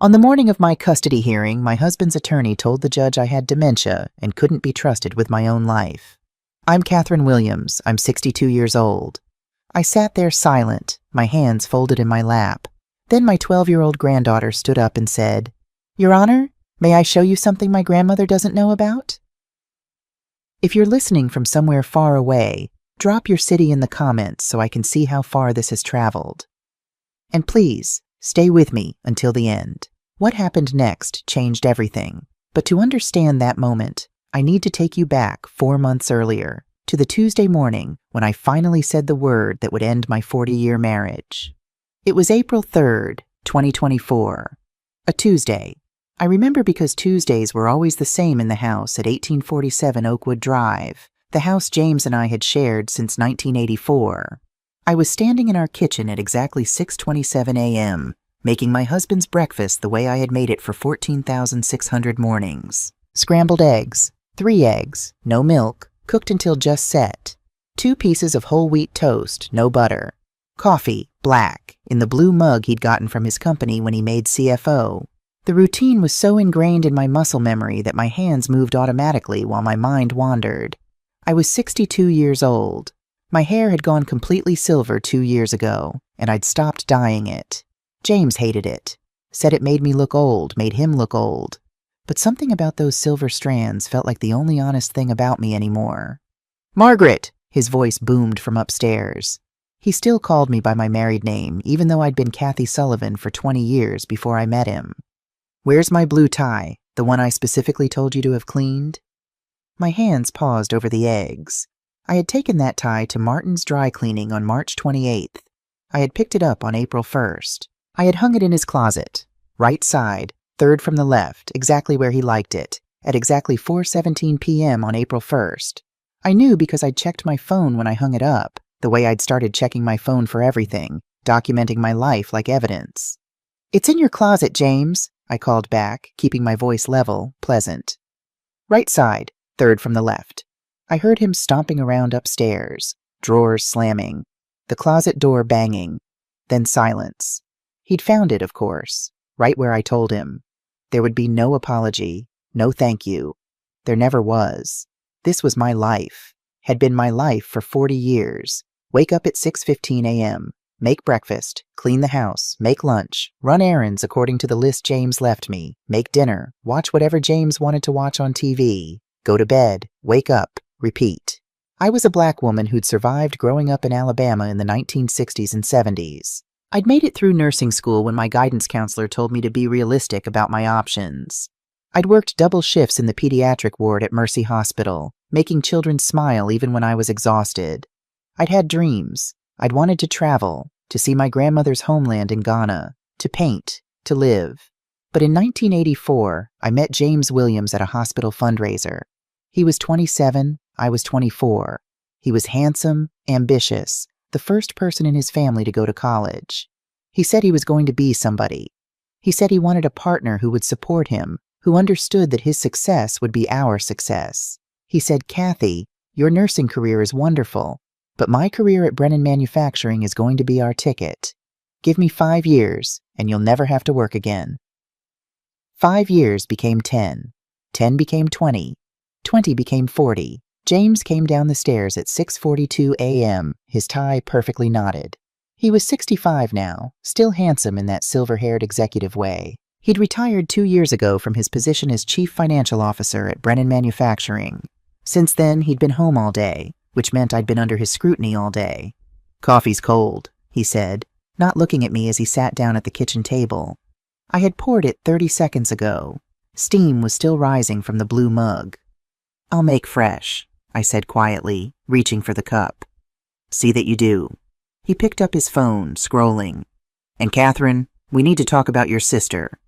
On the morning of my custody hearing, my husband's attorney told the judge I had dementia and couldn't be trusted with my own life. I'm Catherine Williams. I'm 62 years old. I sat there silent, my hands folded in my lap. Then my 12-year-old granddaughter stood up and said, "Your Honor, may I show you something my grandmother doesn't know about?" If you're listening from somewhere far away, drop your city in the comments so I can see how far this has traveled. And please, stay with me until the end. What happened next changed everything. But to understand that moment, I need to take you back 4 months earlier, to the Tuesday morning when I finally said the word that would end my 40-year marriage. It was April 3rd, 2024. A Tuesday. I remember because Tuesdays were always the same in the house at 1847 Oakwood Drive, the house James and I had shared since 1984. I was standing in our kitchen at exactly 6:27 a.m., making my husband's breakfast the way I had made it for 14,600 mornings. Scrambled eggs, 3 eggs, no milk, cooked until just set. 2 pieces of whole wheat toast, no butter. Coffee, black, in the blue mug he'd gotten from his company when he made CFO. The routine was so ingrained in my muscle memory that my hands moved automatically while my mind wandered. I was 62 years old. My hair had gone completely silver 2 years ago, and I'd stopped dyeing it. James hated it, said it made me look old, made him look old. But something about those silver strands felt like the only honest thing about me anymore. "Margaret!" His voice boomed from upstairs. He still called me by my married name, even though I'd been Kathy Sullivan for 20 years before I met him. "Where's my blue tie, the one I specifically told you to have cleaned?" My hands paused over the eggs. I had taken that tie to Martin's dry cleaning on March 28th. I had picked it up on April 1st. I had hung it in his closet, right side, third from the left, exactly where he liked it, at exactly 4:17 p.m. on April 1st. I knew because I'd checked my phone when I hung it up, the way I'd started checking my phone for everything, documenting my life like evidence. "It's in your closet, James," I called back, keeping my voice level, pleasant. Right side, third from the left. I heard him stomping around upstairs, drawers slamming, the closet door banging, then silence. He'd found it, of course, right where I told him. There would be no apology, no thank you. There never was. This was my life, had been my life for 40 years. Wake up at 6:15 a.m., make breakfast, clean the house, make lunch, run errands according to the list James left me, make dinner, watch whatever James wanted to watch on TV, go to bed, wake up, repeat. I was a black woman who'd survived growing up in Alabama in the 1960s and 70s. I'd made it through nursing school when my guidance counselor told me to be realistic about my options. I'd worked double shifts in the pediatric ward at Mercy Hospital, making children smile even when I was exhausted. I'd had dreams. I'd wanted to travel, to see my grandmother's homeland in Ghana, to paint, to live. But in 1984, I met James Williams at a hospital fundraiser. He was 27, I was 24. He was handsome, ambitious, the first person in his family to go to college. He said he was going to be somebody. He said he wanted a partner who would support him, who understood that his success would be our success. He said, "Kathy, your nursing career is wonderful, but my career at Brennan Manufacturing is going to be our ticket. Give me 5 years, and you'll never have to work again." 5 years became 10. 10 became 20. 20 became 40. James came down the stairs at 6:42 a.m., his tie perfectly knotted. He was 65 now, still handsome in that silver-haired executive way. He'd retired 2 years ago from his position as chief financial officer at Brennan Manufacturing. Since then, he'd been home all day, which meant I'd been under his scrutiny all day. "Coffee's cold," he said, not looking at me as he sat down at the kitchen table. I had poured it 30 seconds ago. Steam was still rising from the blue mug. "I'll make fresh," I said quietly, reaching for the cup. "See that you do." He picked up his phone, scrolling. "And Catherine, we need to talk about your sister."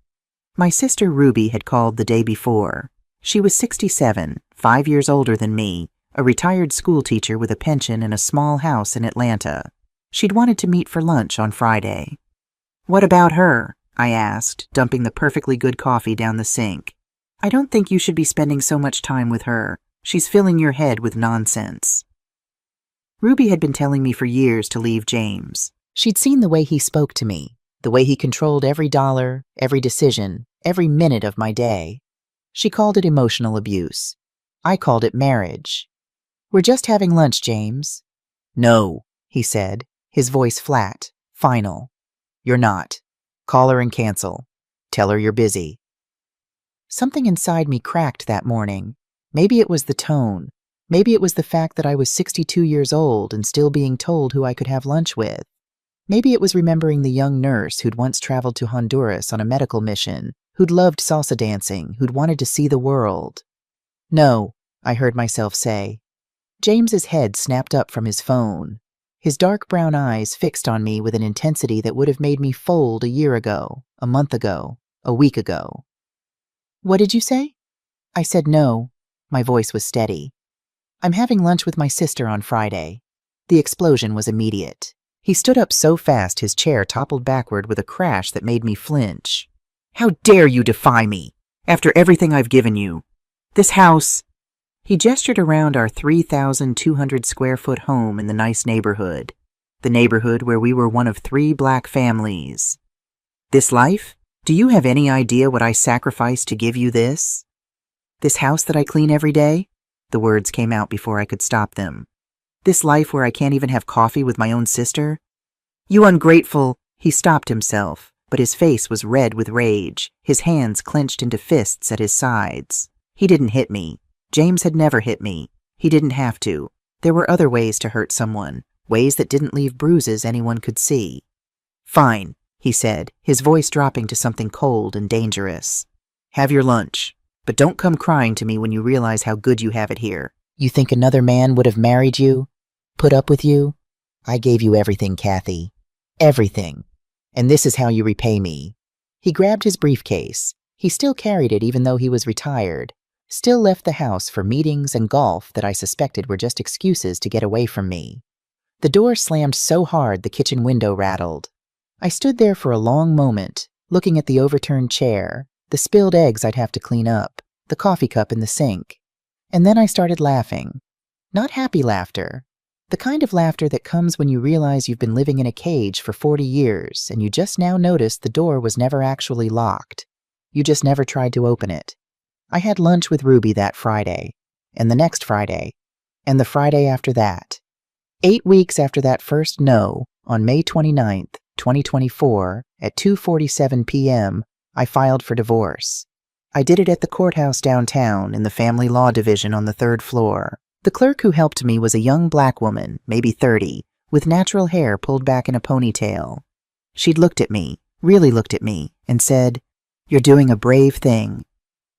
My sister Ruby had called the day before. She was 67, 5 years older than me, a retired school teacher with a pension and a small house in Atlanta. She'd wanted to meet for lunch on Friday. "What about her?" I asked, dumping the perfectly good coffee down the sink. "I don't think you should be spending so much time with her. She's filling your head with nonsense." Ruby had been telling me for years to leave James. She'd seen the way he spoke to me, the way he controlled every dollar, every decision, every minute of my day. She called it emotional abuse. I called it marriage. "We're just having lunch, James." "No," he said, his voice flat, final. "You're not. Call her and cancel. Tell her you're busy." Something inside me cracked that morning. Maybe it was the tone. Maybe it was the fact that I was 62 years old and still being told who I could have lunch with. Maybe it was remembering the young nurse who'd once traveled to Honduras on a medical mission, who'd loved salsa dancing, who'd wanted to see the world. "No," I heard myself say. James's head snapped up from his phone. His dark brown eyes fixed on me with an intensity that would have made me fold a year ago, a month ago, a week ago. "What did you say?" I said no. My voice was steady. "I'm having lunch with my sister on Friday." The explosion was immediate. He stood up so fast his chair toppled backward with a crash that made me flinch. "How dare you defy me, after everything I've given you? This house—" He gestured around our 3,200 square foot home in the nice neighborhood, the neighborhood where we were one of 3 black families. "This life? Do you have any idea what I sacrificed to give you this? This house that I clean every day?" The words came out before I could stop them. "This life where I can't even have coffee with my own sister? You ungrateful—" He stopped himself, but his face was red with rage, his hands clenched into fists at his sides. He didn't hit me. James had never hit me. He didn't have to. There were other ways to hurt someone, ways that didn't leave bruises anyone could see. "Fine," he said, his voice dropping to something cold and dangerous. "Have your lunch, but don't come crying to me when you realize how good you have it here." "You think another man would have married you? Put up with you? I gave you everything, Kathy. Everything. And this is how you repay me." He grabbed his briefcase. He still carried it even though he was retired. Still left the house for meetings and golf that I suspected were just excuses to get away from me. The door slammed so hard the kitchen window rattled. I stood there for a long moment, looking at the overturned chair, the spilled eggs I'd have to clean up, the coffee cup in the sink. And then I started laughing. Not happy laughter. The kind of laughter that comes when you realize you've been living in a cage for 40 years and you just now noticed the door was never actually locked. You just never tried to open it. I had lunch with Ruby that Friday, and the next Friday, and the Friday after that. 8 weeks after that first no, on May 29th, 2024, at 2:47 p.m., I filed for divorce. I did it at the courthouse downtown in the Family Law Division on the 3rd floor. The clerk who helped me was a young black woman, maybe 30, with natural hair pulled back in a ponytail. She'd looked at me, really looked at me, and said, "You're doing a brave thing."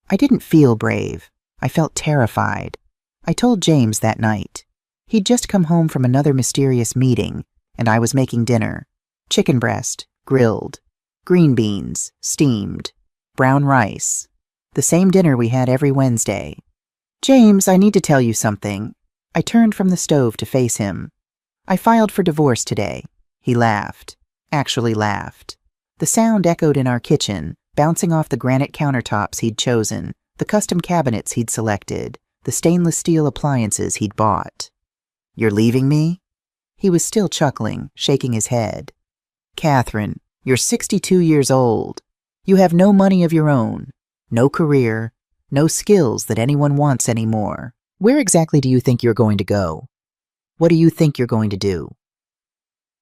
I didn't feel brave. I felt terrified. I told James that night. He'd just come home from another mysterious meeting, and I was making dinner. Chicken breast, grilled. Green beans, steamed. Brown rice. The same dinner we had every Wednesday. "James, I need to tell you something." I turned from the stove to face him. "I filed for divorce today." He laughed. Actually laughed. The sound echoed in our kitchen, bouncing off the granite countertops he'd chosen, the custom cabinets he'd selected, the stainless steel appliances he'd bought. "You're leaving me?" He was still chuckling, shaking his head. "Catherine, you're 62 years old. You have no money of your own, no career, no skills that anyone wants anymore. Where exactly do you think you're going to go? What do you think you're going to do?"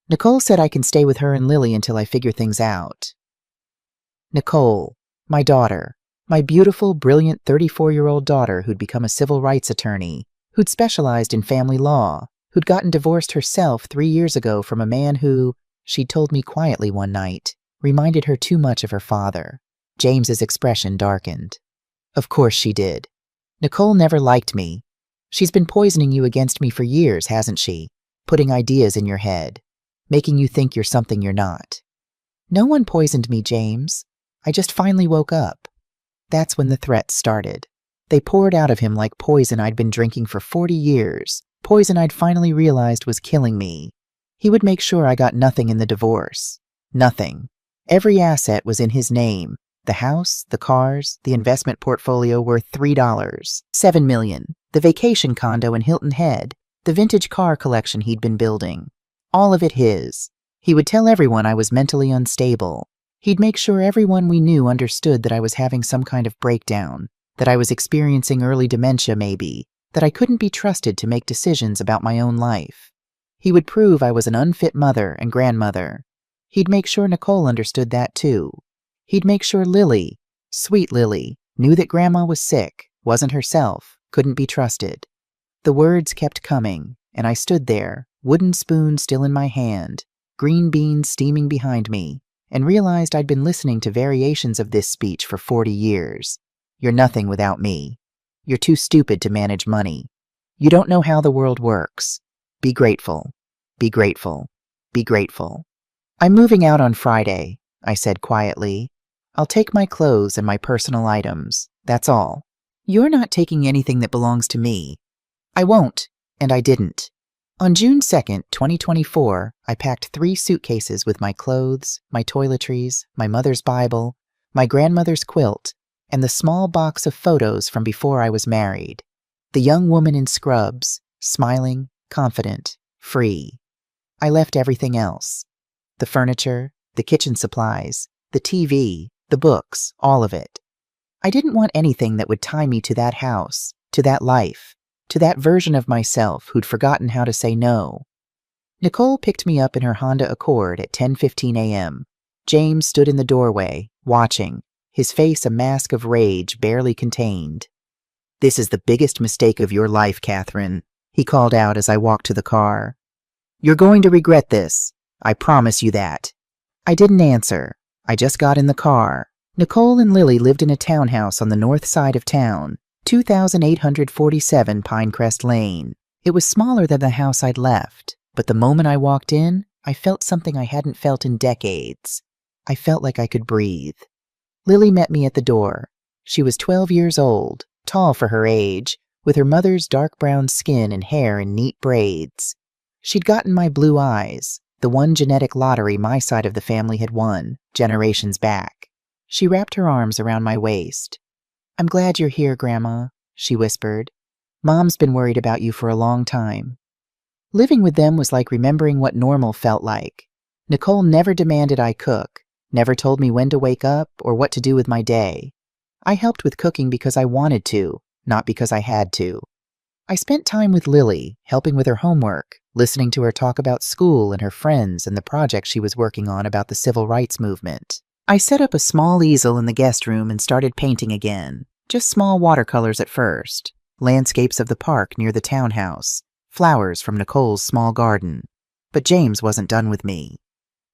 Nicole said I can stay with her and Lily until I figure things out. Nicole, my daughter, my beautiful, brilliant 34-year-old daughter who'd become a civil rights attorney, who'd specialized in family law, who'd gotten divorced herself 3 years ago from a man who, she'd told me quietly one night, reminded her too much of her father. James's expression darkened. Of course she did. Nicole never liked me. She's been poisoning you against me for years, hasn't she? Putting ideas in your head, making you think you're something you're not. No one poisoned me, James. I just finally woke up. That's when the threats started. They poured out of him like poison I'd been drinking for 40 years, poison I'd finally realized was killing me. He would make sure I got nothing in the divorce. Nothing. Every asset was in his name. The house, the cars, the investment portfolio worth $3, $7 million, the vacation condo in Hilton Head, the vintage car collection he'd been building. All of it his. He would tell everyone I was mentally unstable. He'd make sure everyone we knew understood that I was having some kind of breakdown, that I was experiencing early dementia maybe, that I couldn't be trusted to make decisions about my own life. He would prove I was an unfit mother and grandmother. He'd make sure Nicole understood that too. He'd make sure Lily, sweet Lily, knew that Grandma was sick, wasn't herself, couldn't be trusted. The words kept coming, and I stood there, wooden spoon still in my hand, green beans steaming behind me, and realized I'd been listening to variations of this speech for 40 years. You're nothing without me. You're too stupid to manage money. You don't know how the world works. Be grateful. Be grateful. Be grateful. I'm moving out on Friday, I said quietly. I'll take my clothes and my personal items. That's all. You're not taking anything that belongs to me. I won't, and I didn't. On June 2nd, 2024, I packed 3 suitcases with my clothes, my toiletries, my mother's Bible, my grandmother's quilt, and the small box of photos from before I was married. The young woman in scrubs, smiling, confident, free. I left everything else. The furniture, the kitchen supplies, the TV, the books, all of it. I didn't want anything that would tie me to that house, to that life, to that version of myself who'd forgotten how to say no. Nicole picked me up in her Honda Accord at 10:15 a.m. James stood in the doorway, watching, his face a mask of rage barely contained. "This is the biggest mistake of your life, Catherine," he called out as I walked to the car. "You're going to regret this. I promise you that." I didn't answer. I just got in the car. Nicole and Lily lived in a townhouse on the north side of town, 2847 Pinecrest Lane. It was smaller than the house I'd left, but the moment I walked in, I felt something I hadn't felt in decades. I felt like I could breathe. Lily met me at the door. She was 12 years old, tall for her age, with her mother's dark brown skin and hair in neat braids. She'd gotten my blue eyes, the one genetic lottery my side of the family had won, generations back. She wrapped her arms around my waist. "I'm glad you're here, Grandma," she whispered. "Mom's been worried about you for a long time." Living with them was like remembering what normal felt like. Nicole never demanded I cook, never told me when to wake up or what to do with my day. I helped with cooking because I wanted to, not because I had to. I spent time with Lily, helping with her homework, listening to her talk about school and her friends and the project she was working on about the civil rights movement. I set up a small easel in the guest room and started painting again. Just small watercolors at first. Landscapes of the park near the townhouse. Flowers from Nicole's small garden. But James wasn't done with me.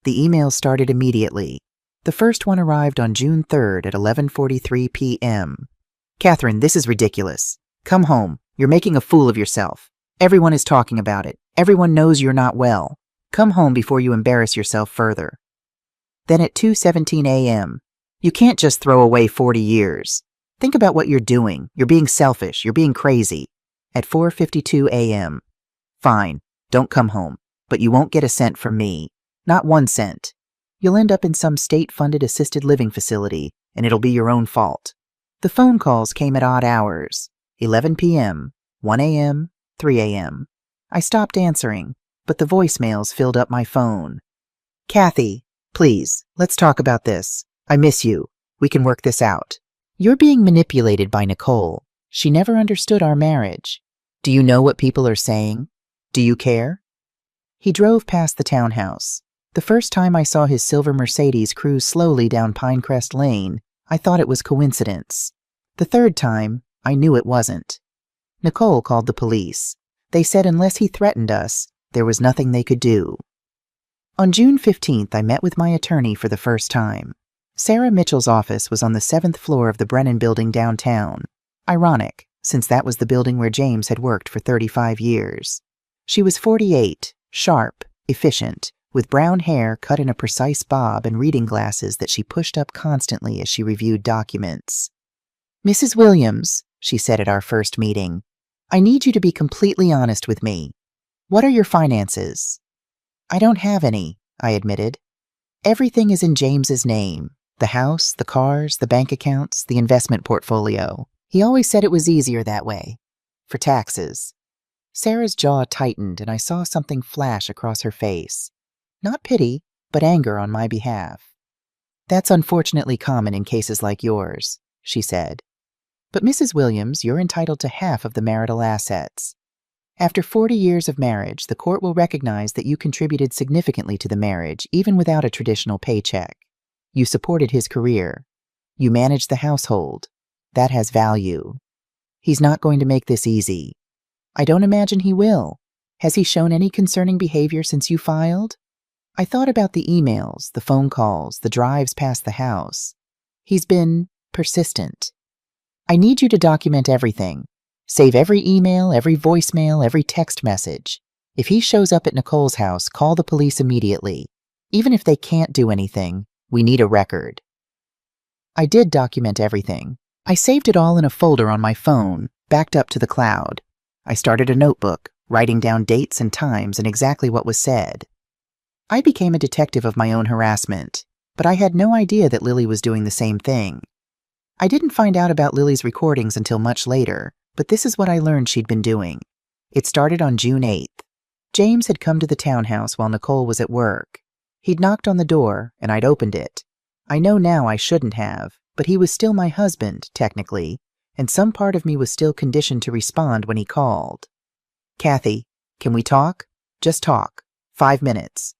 The emails started immediately. The first one arrived on June 3rd at 11:43 p.m. "Catherine, this is ridiculous. Come home. You're making a fool of yourself. Everyone is talking about it. Everyone knows you're not well. Come home before you embarrass yourself further." Then at 2:17 a.m., "You can't just throw away 40 years. Think about what you're doing. You're being selfish. You're being crazy." At 4:52 a.m., "Fine, don't come home, but you won't get a cent from me. Not 1 cent. You'll end up in some state-funded assisted living facility, and it'll be your own fault." The phone calls came at odd hours. 11 p.m., 1 a.m., 3 a.m. I stopped answering, but the voicemails filled up my phone. "Kathy, please, let's talk about this. I miss you. We can work this out. You're being manipulated by Nicole. She never understood our marriage. Do you know what people are saying? Do you care?" He drove past the townhouse. The first time I saw his silver Mercedes cruise slowly down Pinecrest Lane, I thought it was coincidence. The third time, I knew it wasn't. Nicole called the police. They said unless he threatened us, there was nothing they could do. On June 15th, I met with my attorney for the first time. Sarah Mitchell's office was on the 7th floor of the Brennan Building downtown. Ironic, since that was the building where James had worked for 35 years. She was 48, sharp, efficient, with brown hair cut in a precise bob and reading glasses that she pushed up constantly as she reviewed documents. "Mrs. Williams," she said at our first meeting, "I need you to be completely honest with me. What are your finances?" "I don't have any," I admitted. "Everything is in James's name. The house, the cars, the bank accounts, the investment portfolio. He always said it was easier that way. For taxes." Sarah's jaw tightened and I saw something flash across her face. Not pity, but anger on my behalf. That's unfortunately common in cases like yours, she said. But Mrs. Williams, you're entitled to half of the marital assets. After 40 years of marriage, the court will recognize that you contributed significantly to the marriage, even without a traditional paycheck. You supported his career. You managed the household. That has value. He's not going to make this easy. I don't imagine he will. Has he shown any concerning behavior since you filed? I thought about the emails, the phone calls, the drives past the house. He's been persistent. I need you to document everything. Save every email, every voicemail, every text message. If he shows up at Nicole's house, call the police immediately. Even if they can't do anything, we need a record. I did document everything. I saved it all in a folder on my phone, backed up to the cloud. I started a notebook, writing down dates and times and exactly what was said. I became a detective of my own harassment, but I had no idea that Lily was doing the same thing. I didn't find out about Lily's recordings until much later, but this is what I learned she'd been doing. It started on June 8th. James had come to the townhouse while Nicole was at work. He'd knocked on the door, and I'd opened it. I know now I shouldn't have, but he was still my husband, technically, and some part of me was still conditioned to respond when he called. Kathy, can we talk? Just talk. 5 minutes.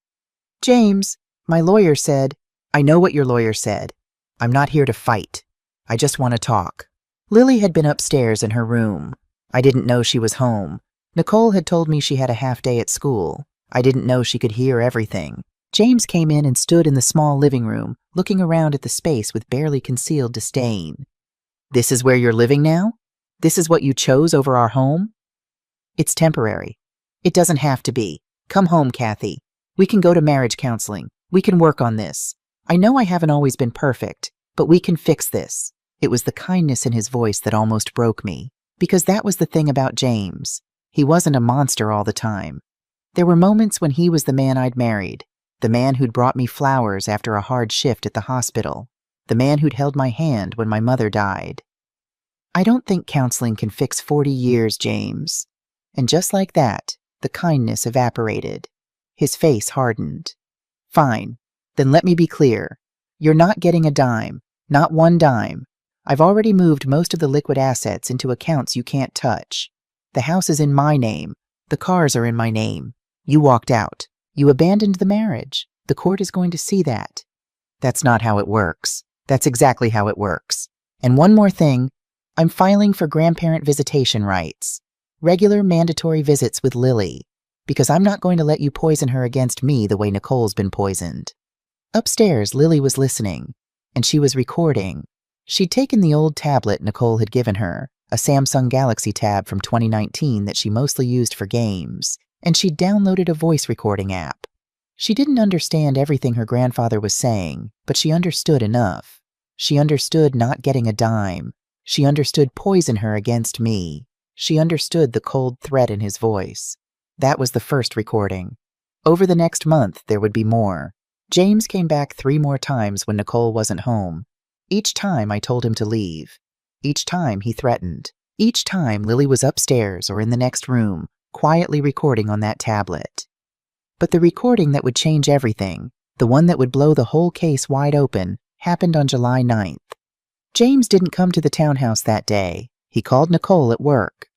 James, my lawyer said, I know what your lawyer said. I'm not here to fight. I just want to talk. Lily had been upstairs in her room. I didn't know she was home. Nicole had told me she had a half day at school. I didn't know she could hear everything. James came in and stood in the small living room, looking around at the space with barely concealed disdain. This is where you're living now? This is what you chose over our home? It's temporary. It doesn't have to be. Come home, Kathy. We can go to marriage counseling. We can work on this. I know I haven't always been perfect, but we can fix this. It was the kindness in his voice that almost broke me, because that was the thing about James. He wasn't a monster all the time. There were moments when he was the man I'd married, the man who'd brought me flowers after a hard shift at the hospital, the man who'd held my hand when my mother died. I don't think counseling can fix 40 years, James. And just like that, the kindness evaporated. His face hardened. Fine, then let me be clear. You're not getting a dime, not one dime. I've already moved most of the liquid assets into accounts you can't touch. The house is in my name. The cars are in my name. You walked out. You abandoned the marriage. The court is going to see that. That's not how it works. That's exactly how it works. And one more thing, I'm filing for grandparent visitation rights. Regular mandatory visits with Lily. Because I'm not going to let you poison her against me the way Nicole's been poisoned. Upstairs, Lily was listening, and she was recording. She'd taken the old tablet Nicole had given her, a Samsung Galaxy Tab from 2019 that she mostly used for games, and she'd downloaded a voice recording app. She didn't understand everything her grandfather was saying, but she understood enough. She understood not getting a dime. She understood poison her against me. She understood the cold threat in his voice. That was the first recording. Over the next month, there would be more. James came back 3 more times when Nicole wasn't home. Each time I told him to leave. Each time he threatened. Each time Lily was upstairs or in the next room, quietly recording on that tablet. But the recording that would change everything, the one that would blow the whole case wide open, happened on July 9th. James didn't come to the townhouse that day. He called Nicole at work.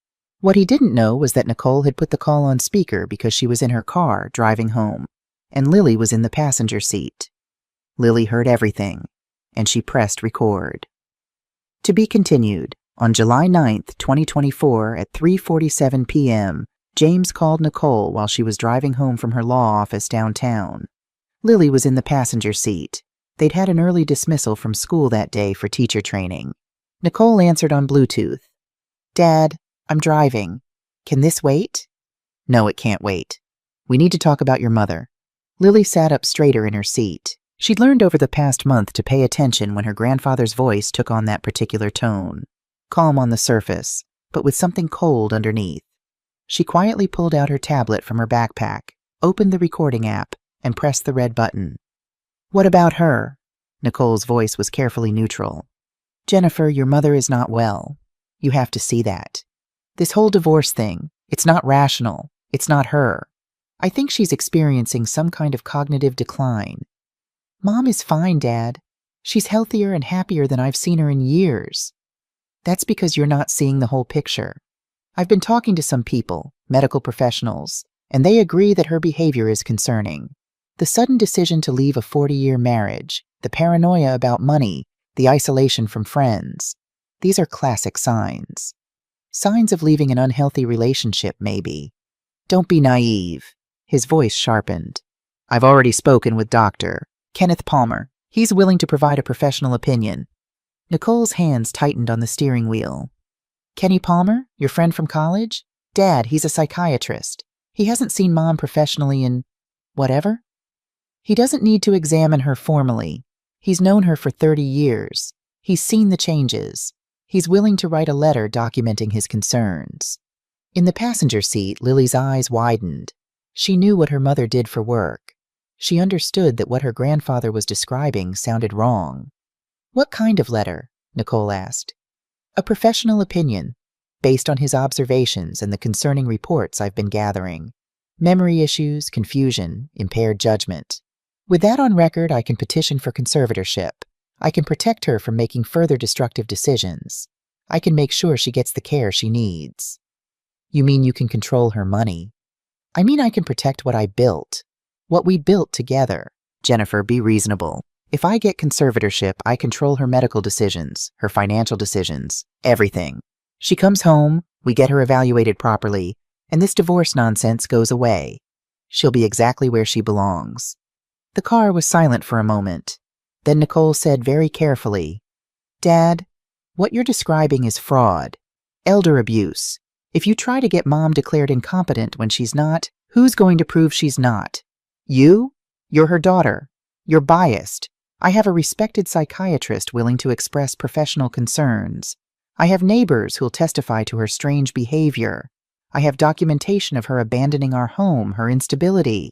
What he didn't know was that Nicole had put the call on speaker because she was in her car driving home, and Lily was in the passenger seat. Lily heard everything, and she pressed record. To be continued. On July 9th, 2024, at 3:47 p.m., James called Nicole while she was driving home from her law office downtown. Lily was in the passenger seat. They'd had an early dismissal from school that day for teacher training. Nicole answered on Bluetooth. Dad, I'm driving. Can this wait? No, it can't wait. We need to talk about your mother. Lily sat up straighter in her seat. She'd learned over the past month to pay attention when her grandfather's voice took on that particular tone. Calm on the surface, but with something cold underneath. She quietly pulled out her tablet from her backpack, opened the recording app, and pressed the red button. What about her? Nicole's voice was carefully neutral. Jennifer, your mother is not well. You have to see that. This whole divorce thing, it's not rational. It's not her. I think she's experiencing some kind of cognitive decline. Mom is fine, Dad. She's healthier and happier than I've seen her in years. That's because you're not seeing the whole picture. I've been talking to some people, medical professionals, and they agree that her behavior is concerning. The sudden decision to leave a 40-year marriage, the paranoia about money, the isolation from friends. These are classic signs. Signs of leaving an unhealthy relationship, maybe. Don't be naive. His voice sharpened. I've already spoken with Dr. Kenneth Palmer. He's willing to provide a professional opinion. Nicole's hands tightened on the steering wheel. Kenny Palmer, your friend from college? Dad, he's a psychiatrist. He hasn't seen Mom professionally in whatever? He doesn't need to examine her formally. He's known her for 30 years. He's seen the changes. He's willing to write a letter documenting his concerns. In the passenger seat, Lily's eyes widened. She knew what her mother did for work. She understood that what her grandfather was describing sounded wrong. What kind of letter? Nicole asked. A professional opinion, based on his observations and the concerning reports I've been gathering. Memory issues, confusion, impaired judgment. With that on record, I can petition for conservatorship. I can protect her from making further destructive decisions. I can make sure she gets the care she needs. You mean you can control her money? I mean I can protect what I built. What we built together. Jennifer, be reasonable. If I get conservatorship, I control her medical decisions, her financial decisions, everything. She comes home, we get her evaluated properly, and this divorce nonsense goes away. She'll be exactly where she belongs. The car was silent for a moment. Then Nicole said very carefully, Dad, what you're describing is fraud, elder abuse. If you try to get Mom declared incompetent when she's not, who's going to prove she's not? You? You're her daughter. You're biased. I have a respected psychiatrist willing to express professional concerns. I have neighbors who'll testify to her strange behavior. I have documentation of her abandoning our home, her instability.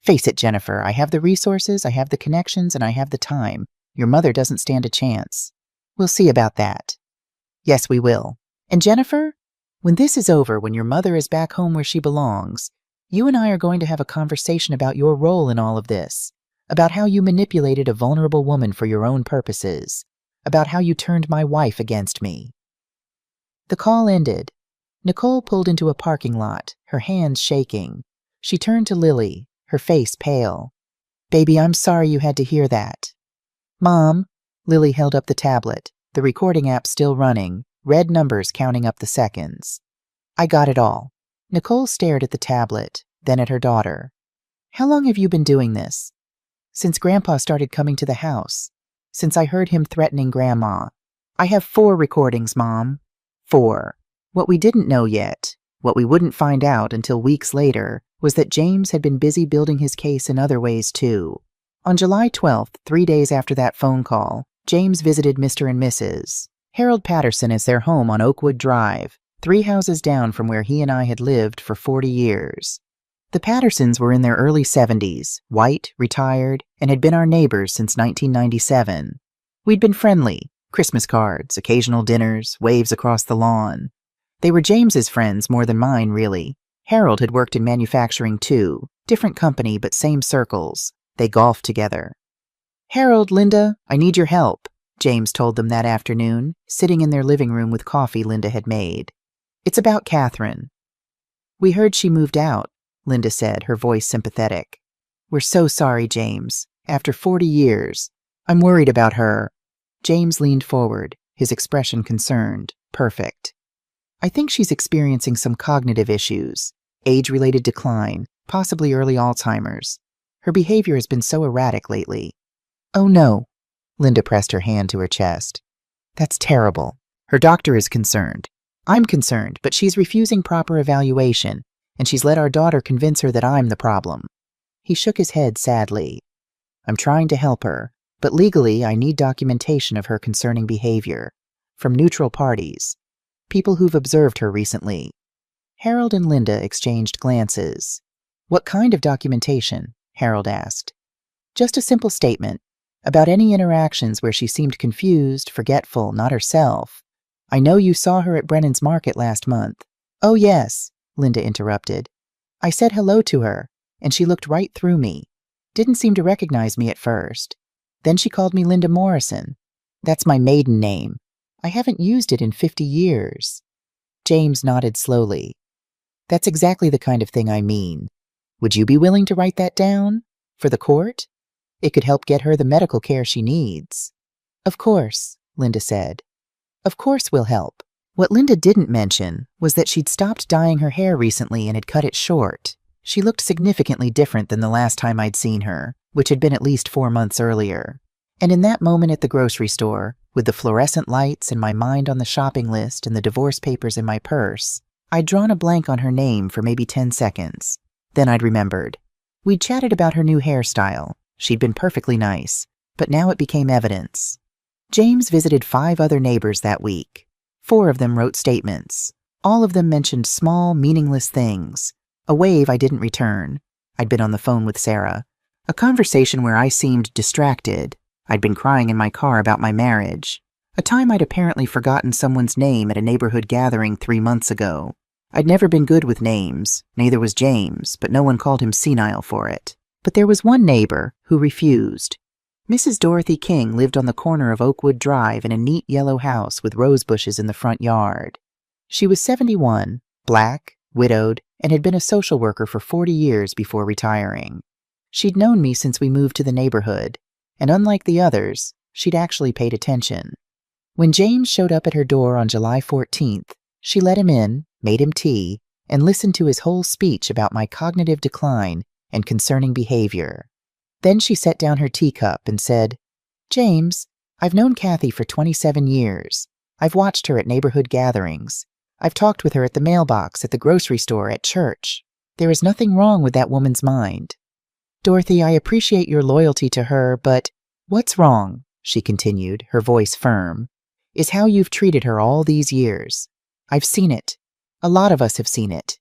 Face it, Jennifer, I have the resources, I have the connections, and I have the time. Your mother doesn't stand a chance. We'll see about that. Yes, we will. And Jennifer, when this is over, when your mother is back home where she belongs, you and I are going to have a conversation about your role in all of this, about how you manipulated a vulnerable woman for your own purposes, about how you turned my wife against me. The call ended. Nicole pulled into a parking lot, her hands shaking. She turned to Lily, her face pale. Baby, I'm sorry you had to hear that. Mom, Lily held up the tablet, the recording app still running, red numbers counting up the seconds. I got it all. Nicole stared at the tablet, then at her daughter. How long have you been doing this? Since Grandpa started coming to the house. Since I heard him threatening Grandma. I have 4 recordings, Mom. 4. What we didn't know yet, what we wouldn't find out until weeks later, was that James had been busy building his case in other ways too. On July 12th, 3 days after that phone call, James visited Mr. and Mrs. Harold Patterson as their home on Oakwood Drive, 3 houses down from where he and I had lived for 40 years. The Pattersons were in their early 70s, white, retired, and had been our neighbors since 1997. We'd been friendly, Christmas cards, occasional dinners, waves across the lawn. They were James's friends more than mine, really. Harold had worked in manufacturing too, different company but same circles. They golfed together. Harold, Linda, I need your help, James told them that afternoon, sitting in their living room with coffee Linda had made. It's about Catherine. We heard she moved out, Linda said, her voice sympathetic. We're so sorry, James. After 40 years. I'm worried about her. James leaned forward, his expression concerned, perfect. I think she's experiencing some cognitive issues, age-related decline, possibly early Alzheimer's. Her behavior has been so erratic lately. Oh no, Linda pressed her hand to her chest. That's terrible. Her doctor is concerned. I'm concerned, but she's refusing proper evaluation, and she's let our daughter convince her that I'm the problem. He shook his head sadly. I'm trying to help her, but legally I need documentation of her concerning behavior, from neutral parties, people who've observed her recently. Harold and Linda exchanged glances. What kind of documentation? Harold asked. Just a simple statement, about any interactions where she seemed confused, forgetful, not herself. I know you saw her at Brennan's Market last month. Oh yes, Linda interrupted. I said hello to her. and she looked right through me. Didn't seem to recognize me at first. Then she called me Linda Morrison. That's my maiden name. I haven't used it in 50 years. James nodded slowly. That's exactly the kind of thing I mean. Would you be willing to write that down? For the court? It could help get her the medical care she needs. Of course, Linda said. Of course we'll help. What Linda didn't mention was that she'd stopped dyeing her hair recently and had cut it short. She looked significantly different than the last time I'd seen her, which had been at least 4 months earlier. And in that moment at the grocery store, with the fluorescent lights and my mind on the shopping list and the divorce papers in my purse, I'd drawn a blank on her name for maybe 10 seconds. Then I'd remembered. We'd chatted about her new hairstyle. She'd been perfectly nice, but now it became evidence. James visited 5 other neighbors that week. 4 of them wrote statements. All of them mentioned small, meaningless things. A wave I didn't return. I'd been on the phone with Sarah. A conversation where I seemed distracted. I'd been crying in my car about my marriage. A time I'd apparently forgotten someone's name at a neighborhood gathering 3 months ago. I'd never been good with names, neither was James, but no one called him senile for it. But there was one neighbor who refused. Mrs. Dorothy King lived on the corner of Oakwood Drive in a neat yellow house with rose bushes in the front yard. She was 71, black, widowed, and had been a social worker for 40 years before retiring. She'd known me since we moved to the neighborhood, and unlike the others, she'd actually paid attention. When James showed up at her door on July 14th, she let him in, made him tea, and listened to his whole speech about my cognitive decline and concerning behavior. Then she set down her teacup and said, "James, I've known Kathy for 27 years. I've watched her at neighborhood gatherings. I've talked with her at the mailbox, at the grocery store, at church. There is nothing wrong with that woman's mind. Dorothy, I appreciate your loyalty to her, but what's wrong," she continued, her voice firm, "is how you've treated her all these years. I've seen it. A lot of us have seen it.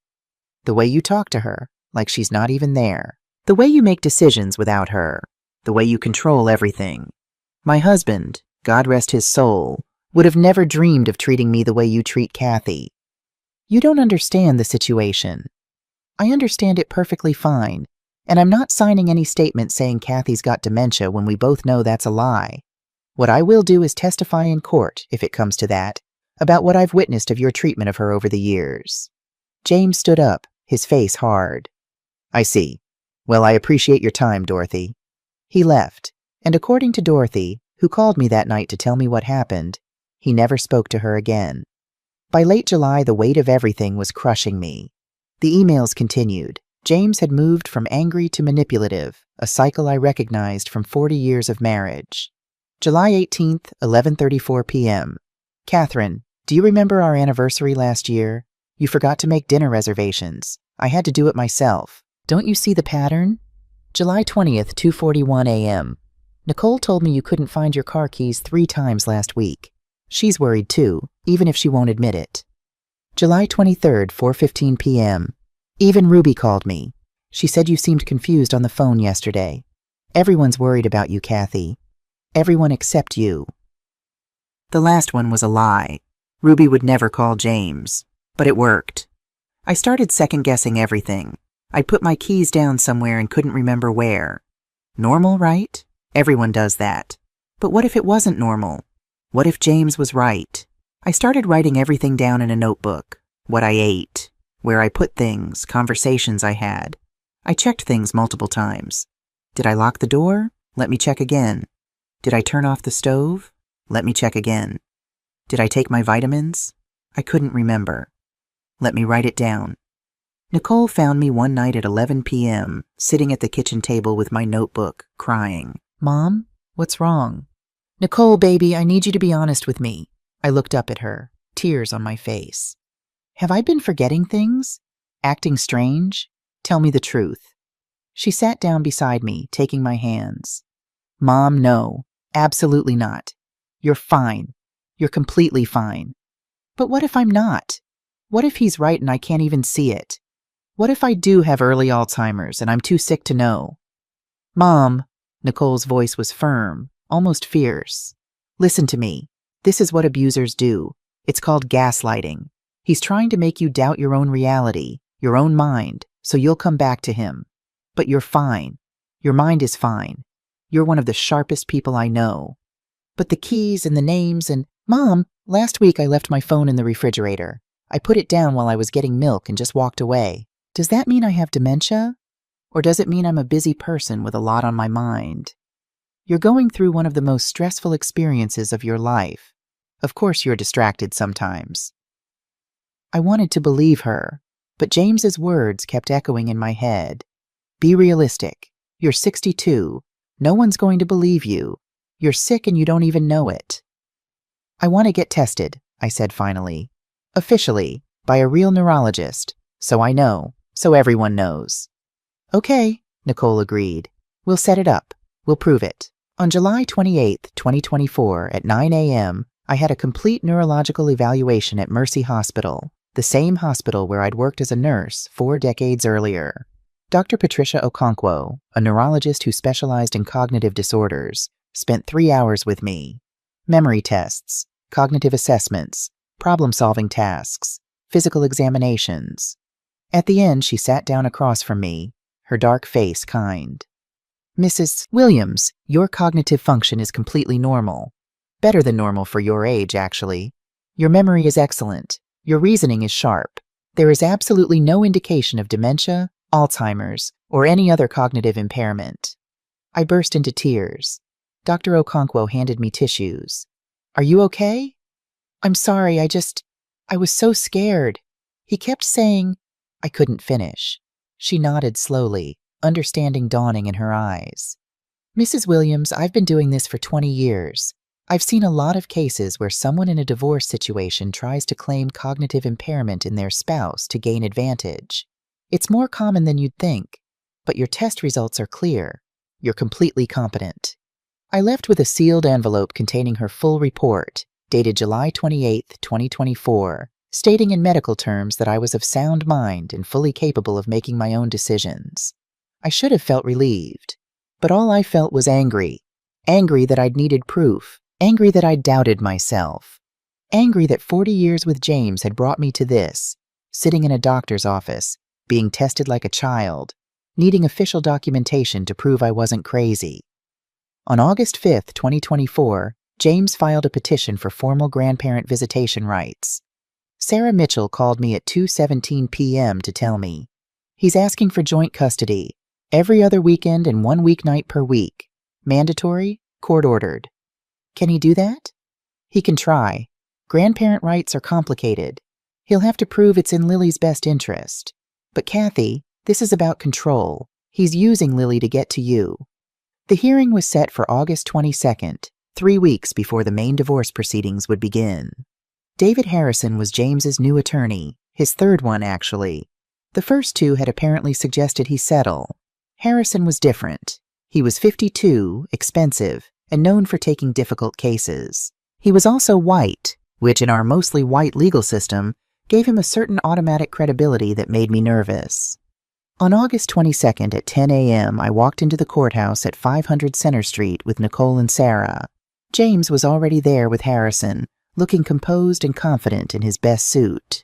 The way you talk to her, like she's not even there. The way you make decisions without her. The way you control everything. My husband, God rest his soul, would have never dreamed of treating me the way you treat Kathy. You don't understand the situation. I understand it perfectly fine, and I'm not signing any statement saying Kathy's got dementia when we both know that's a lie. What I will do is testify in court, if it comes to that, about what I've witnessed of your treatment of her over the years." James stood up, his face hard. "I see. Well, I appreciate your time, Dorothy." He left, and according to Dorothy, who called me that night to tell me what happened, he never spoke to her again. By late July, the weight of everything was crushing me. The emails continued. James had moved from angry to manipulative, a cycle I recognized from 40 years of marriage. July 18th, 11:34 p.m. "Catherine, do you remember our anniversary last year? You forgot to make dinner reservations. I had to do it myself. Don't you see the pattern?" July 20th, 2:41 a.m. "Nicole told me you couldn't find your car keys 3 times last week. She's worried too, even if she won't admit it." July 23rd, 4:15 p.m. "Even Ruby called me. She said you seemed confused on the phone yesterday. Everyone's worried about you, Kathy. Everyone except you." The last one was a lie. Ruby would never call James, but it worked. I started second-guessing everything. I'd put my keys down somewhere and couldn't remember where. Normal, right? Everyone does that. But what if it wasn't normal? What if James was right? I started writing everything down in a notebook. What I ate, where I put things, conversations I had. I checked things multiple times. Did I lock the door? Let me check again. Did I turn off the stove? Let me check again. Did I take my vitamins? I couldn't remember. Let me write it down. Nicole found me one night at 11 p.m., sitting at the kitchen table with my notebook, crying. "Mom, what's wrong?" "Nicole, baby, I need you to be honest with me." I looked up at her, tears on my face. "Have I been forgetting things? Acting strange? Tell me the truth." She sat down beside me, taking my hands. "Mom, no, absolutely not. You're fine. You're completely fine. But what if I'm not? What if he's right and I can't even see it? What if I do have early Alzheimer's and I'm too sick to know?" "Mom," Nicole's voice was firm, almost fierce. "Listen to me. This is what abusers do. It's called gaslighting. He's trying to make you doubt your own reality, your own mind, so you'll come back to him. But you're fine. Your mind is fine. You're one of the sharpest people I know. But the keys and the names and… Mom, last week I left my phone in the refrigerator. I put it down while I was getting milk and just walked away. Does that mean I have dementia? Or does it mean I'm a busy person with a lot on my mind? You're going through one of the most stressful experiences of your life. Of course you're distracted sometimes. I wanted to believe her, but James's words kept echoing in my head. Be realistic. You're 62. No one's going to believe you. You're sick and you don't even know it. I want to get tested, I said finally. Officially, by a real neurologist. So I know. So everyone knows. Okay, Nicole agreed. We'll set it up. We'll prove it. On July 28, 2024, at 9 a.m., I had a complete neurological evaluation at Mercy Hospital, the same hospital where I'd worked as a nurse 4 decades earlier. Dr. Patricia Okonkwo, a neurologist who specialized in cognitive disorders, spent 3 hours with me. Memory tests, cognitive assessments, problem-solving tasks, physical examinations. At the end, she sat down across from me, her dark face kind. Mrs. Williams, your cognitive function is completely normal. Better than normal for your age, actually. Your memory is excellent. Your reasoning is sharp. There is absolutely no indication of dementia, Alzheimer's, or any other cognitive impairment. I burst into tears. Dr. Okonkwo handed me tissues. Are you okay? I'm sorry, I was so scared. He kept saying… I couldn't finish. She nodded slowly, understanding dawning in her eyes. Mrs. Williams, I've been doing this for 20 years. I've seen a lot of cases where someone in a divorce situation tries to claim cognitive impairment in their spouse to gain advantage. It's more common than you'd think, but your test results are clear. You're completely competent. I left with a sealed envelope containing her full report, dated July 28, 2024, stating in medical terms that I was of sound mind and fully capable of making my own decisions. I should have felt relieved, but all I felt was angry. Angry that I'd needed proof. Angry that I'd doubted myself. Angry that 40 years with James had brought me to this, sitting in a doctor's office, being tested like a child, needing official documentation to prove I wasn't crazy. On August 5, 2024, James filed a petition for formal grandparent visitation rights. Sarah Mitchell called me at 2:17 p.m. to tell me. He's asking for joint custody, every other weekend and 1 weeknight per week. Mandatory, court-ordered. Can he do that? He can try. Grandparent rights are complicated. He'll have to prove it's in Lily's best interest. But Kathy, this is about control. He's using Lily to get to you. The hearing was set for August 22nd, 3 weeks before the main divorce proceedings would begin. David Harrison was James's new attorney, his third one actually. The first two had apparently suggested he settle. Harrison was different. He was 52, expensive, and known for taking difficult cases. He was also white, which in our mostly white legal system gave him a certain automatic credibility that made me nervous. On August 22nd at 10 a.m., I walked into the courthouse at 500 Center Street with Nicole and Sarah. James was already there with Harrison, looking composed and confident in his best suit.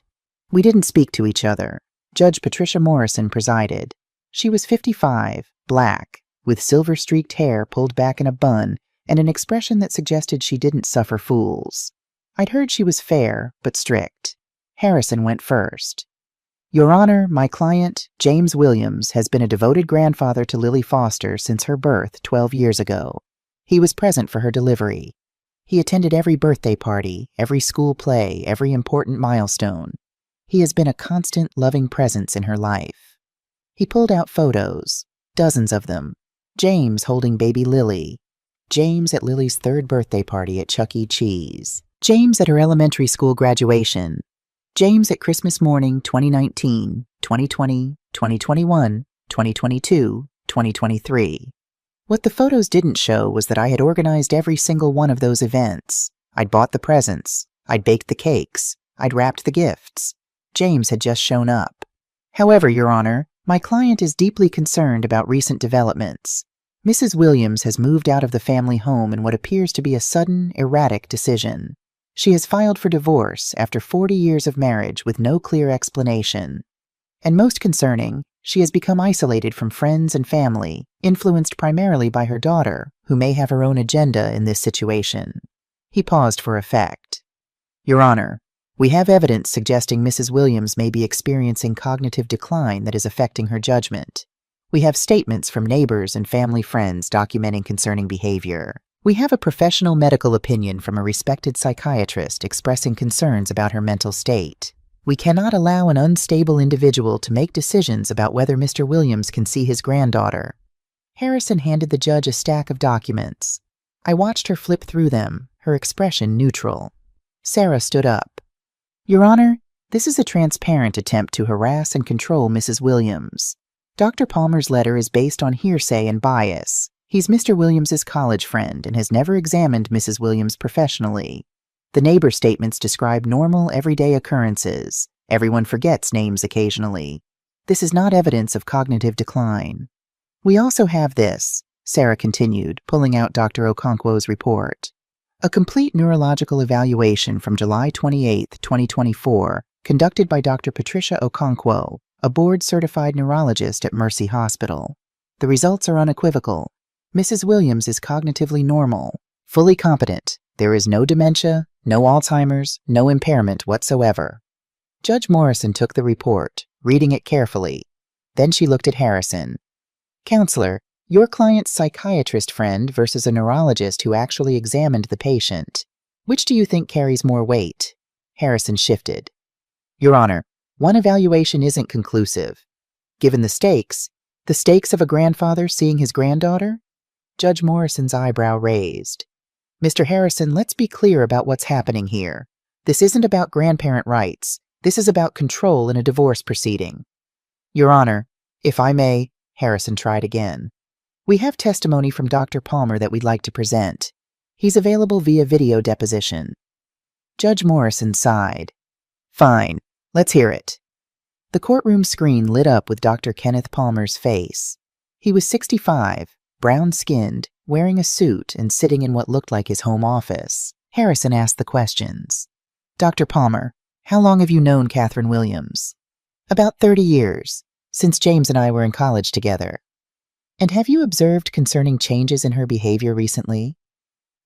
We didn't speak to each other. Judge Patricia Morrison presided. She was 55, black, with silver-streaked hair pulled back in a bun and an expression that suggested she didn't suffer fools. I'd heard she was fair, but strict. Harrison went first. Your Honor, my client, James Williams, has been a devoted grandfather to Lily Foster since her birth 12 years ago. He was present for her delivery. He attended every birthday party, every school play, every important milestone. He has been a constant, loving presence in her life. He pulled out photos, dozens of them. James holding baby Lily. James at Lily's 3rd birthday party at Chuck E. Cheese. James at her elementary school graduation. James at Christmas morning 2019, 2020, 2021, 2022, 2023. What the photos didn't show was that I had organized every single one of those events. I'd bought the presents. I'd baked the cakes. I'd wrapped the gifts. James had just shown up. However, Your Honor, my client is deeply concerned about recent developments. Mrs. Williams has moved out of the family home in what appears to be a sudden, erratic decision. She has filed for divorce after 40 years of marriage with no clear explanation. And most concerning, She has become isolated from friends and family, influenced primarily by her daughter, who may have her own agenda in this situation. He paused for effect. Your Honor, we have evidence suggesting Mrs. Williams may be experiencing cognitive decline that is affecting her judgment. We have statements from neighbors and family friends documenting concerning behavior. We have a professional medical opinion from a respected psychiatrist expressing concerns about her mental state. We cannot allow an unstable individual to make decisions about whether Mr. Williams can see his granddaughter. Harrison handed the judge a stack of documents. I watched her flip through them, her expression neutral. Sarah stood up. Your Honor, this is a transparent attempt to harass and control Mrs. Williams. Dr. Palmer's letter is based on hearsay and bias. He's Mr. Williams's college friend and has never examined Mrs. Williams professionally. The neighbor statements describe normal, everyday occurrences. Everyone forgets names occasionally. This is not evidence of cognitive decline. We also have this, Sarah continued, pulling out Dr. Okonkwo's report. A complete neurological evaluation from July 28, 2024, conducted by Dr. Patricia Okonkwo, a board-certified neurologist at Mercy Hospital. The results are unequivocal. Mrs. Williams is cognitively normal, fully competent. There is no dementia, no Alzheimer's, no impairment whatsoever. Judge Morrison took the report, reading it carefully. Then she looked at Harrison. Counselor, your client's psychiatrist friend versus a neurologist who actually examined the patient. Which do you think carries more weight? Harrison shifted. Your Honor, one evaluation isn't conclusive. Given the stakes of a grandfather seeing his granddaughter? Judge Morrison's eyebrow raised. Mr. Harrison, let's be clear about what's happening here. This isn't about grandparent rights. This is about control in a divorce proceeding. Your Honor, if I may, Harrison tried again. We have testimony from Dr. Palmer that we'd like to present. He's available via video deposition. Judge Morrison sighed. Fine, let's hear it. The courtroom screen lit up with Dr. Kenneth Palmer's face. He was 65, brown-skinned, wearing a suit and sitting in what looked like his home office. Harrison asked the questions. Dr. Palmer, how long have you known Catherine Williams? About 30 years, since James and I were in college together. And have you observed concerning changes in her behavior recently?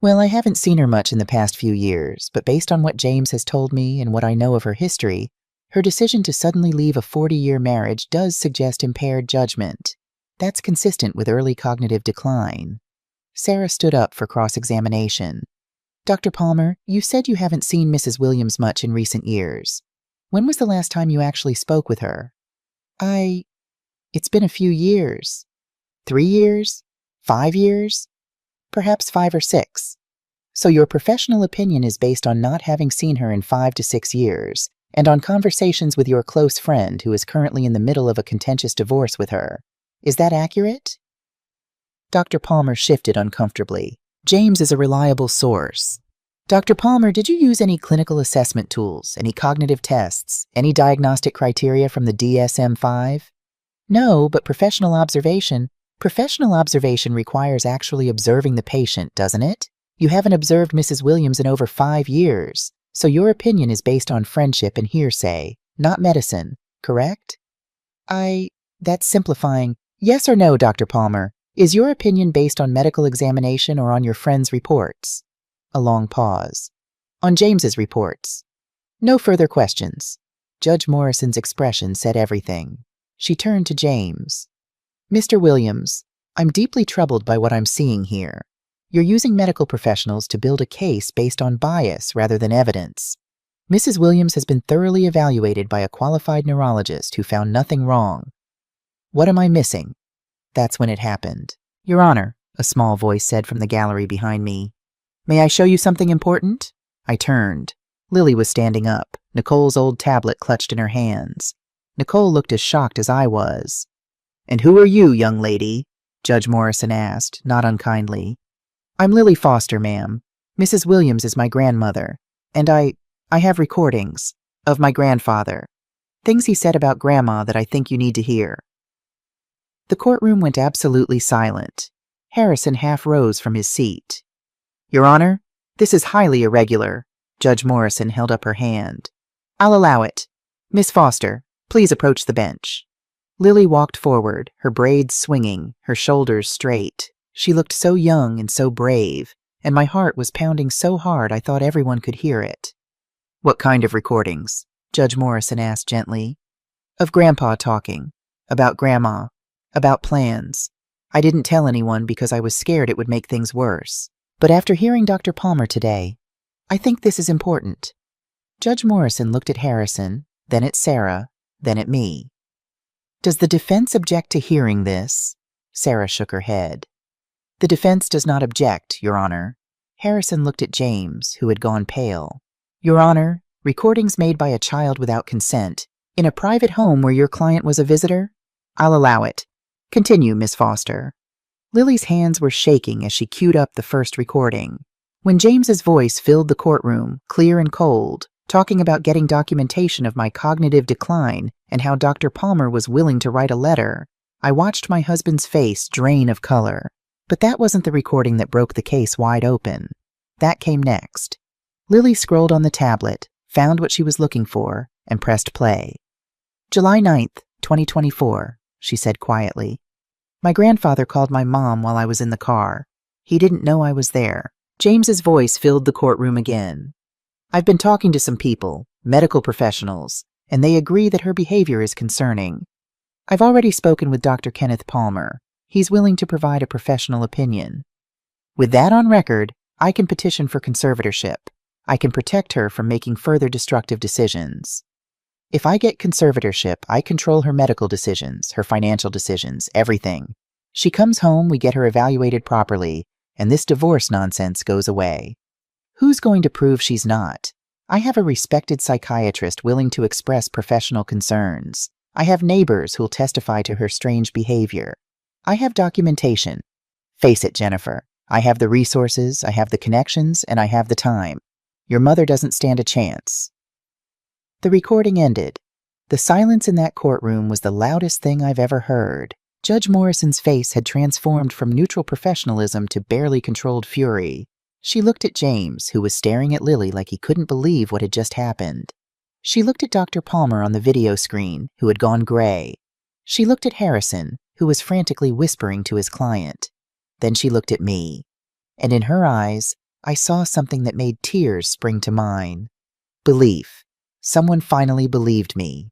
Well, I haven't seen her much in the past few years, but based on what James has told me and what I know of her history, her decision to suddenly leave a 40-year marriage does suggest impaired judgment. That's consistent with early cognitive decline. Sarah stood up for cross-examination. Dr. Palmer, you said you haven't seen Mrs. Williams much in recent years. When was the last time you actually spoke with her? It's been a few years. 3 years? 5 years? Perhaps 5 or 6. So your professional opinion is based on not having seen her in 5 to 6 years, and on conversations with your close friend who is currently in the middle of a contentious divorce with her. Is that accurate? Dr. Palmer shifted uncomfortably. James is a reliable source. Dr. Palmer, did you use any clinical assessment tools, any cognitive tests, any diagnostic criteria from the DSM-5? No, but professional observation. Professional observation requires actually observing the patient, doesn't it? You haven't observed Mrs. Williams in over 5 years, so your opinion is based on friendship and hearsay, not medicine, correct? That's simplifying. Yes or no, Dr. Palmer? Is your opinion based on medical examination or on your friend's reports? A long pause. On James's reports. No further questions. Judge Morrison's expression said everything. She turned to James. Mr. Williams, I'm deeply troubled by what I'm seeing here. You're using medical professionals to build a case based on bias rather than evidence. Mrs. Williams has been thoroughly evaluated by a qualified neurologist who found nothing wrong. What am I missing? That's when it happened. Your Honor, a small voice said from the gallery behind me. May I show you something important? I turned. Lily was standing up, Nicole's old tablet clutched in her hands. Nicole looked as shocked as I was. And who are you, young lady? Judge Morrison asked, not unkindly. I'm Lily Foster, ma'am. Mrs. Williams is my grandmother, and I have recordings of my grandfather. Things he said about Grandma that I think you need to hear. The courtroom went absolutely silent. Harrison half rose from his seat. Your Honor, this is highly irregular. Judge Morrison held up her hand. I'll allow it. Miss Foster, please approach the bench. Lily walked forward, her braids swinging, her shoulders straight. She looked so young and so brave, and my heart was pounding so hard I thought everyone could hear it. "What kind of recordings?" Judge Morrison asked gently. "Of Grandpa talking. About Grandma. About plans. I didn't tell anyone because I was scared it would make things worse. But after hearing Dr. Palmer today, I think this is important." Judge Morrison looked at Harrison, then at Sarah, then at me. "Does the defense object to hearing this?" Sarah shook her head. "The defense does not object, Your Honor." Harrison looked at James, who had gone pale. "Your Honor, recordings made by a child without consent, in a private home where your client was a visitor? I'll allow it. Continue, Miss Foster." Lily's hands were shaking as she queued up the first recording. When James's voice filled the courtroom, clear and cold, talking about getting documentation of my cognitive decline and how Dr. Palmer was willing to write a letter, I watched my husband's face drain of color. But that wasn't the recording that broke the case wide open. That came next. Lily scrolled on the tablet, found what she was looking for, and pressed play. "July 9th, 2024, she said quietly. "My grandfather called my mom while I was in the car. He didn't know I was there." James's voice filled the courtroom again. "I've been talking to some people, medical professionals, and they agree that her behavior is concerning. I've already spoken with Dr. Kenneth Palmer. He's willing to provide a professional opinion. With that on record, I can petition for conservatorship. I can protect her from making further destructive decisions. If I get conservatorship, I control her medical decisions, her financial decisions, everything. She comes home, we get her evaluated properly, and this divorce nonsense goes away. Who's going to prove she's not? I have a respected psychiatrist willing to express professional concerns. I have neighbors who'll testify to her strange behavior. I have documentation. Face it, Jennifer. I have the resources, I have the connections, and I have the time. Your mother doesn't stand a chance." The recording ended. The silence in that courtroom was the loudest thing I've ever heard. Judge Morrison's face had transformed from neutral professionalism to barely controlled fury. She looked at James, who was staring at Lily like he couldn't believe what had just happened. She looked at Dr. Palmer on the video screen, who had gone gray. She looked at Harrison, who was frantically whispering to his client. Then she looked at me, and in her eyes, I saw something that made tears spring to mine. Belief. Someone finally believed me.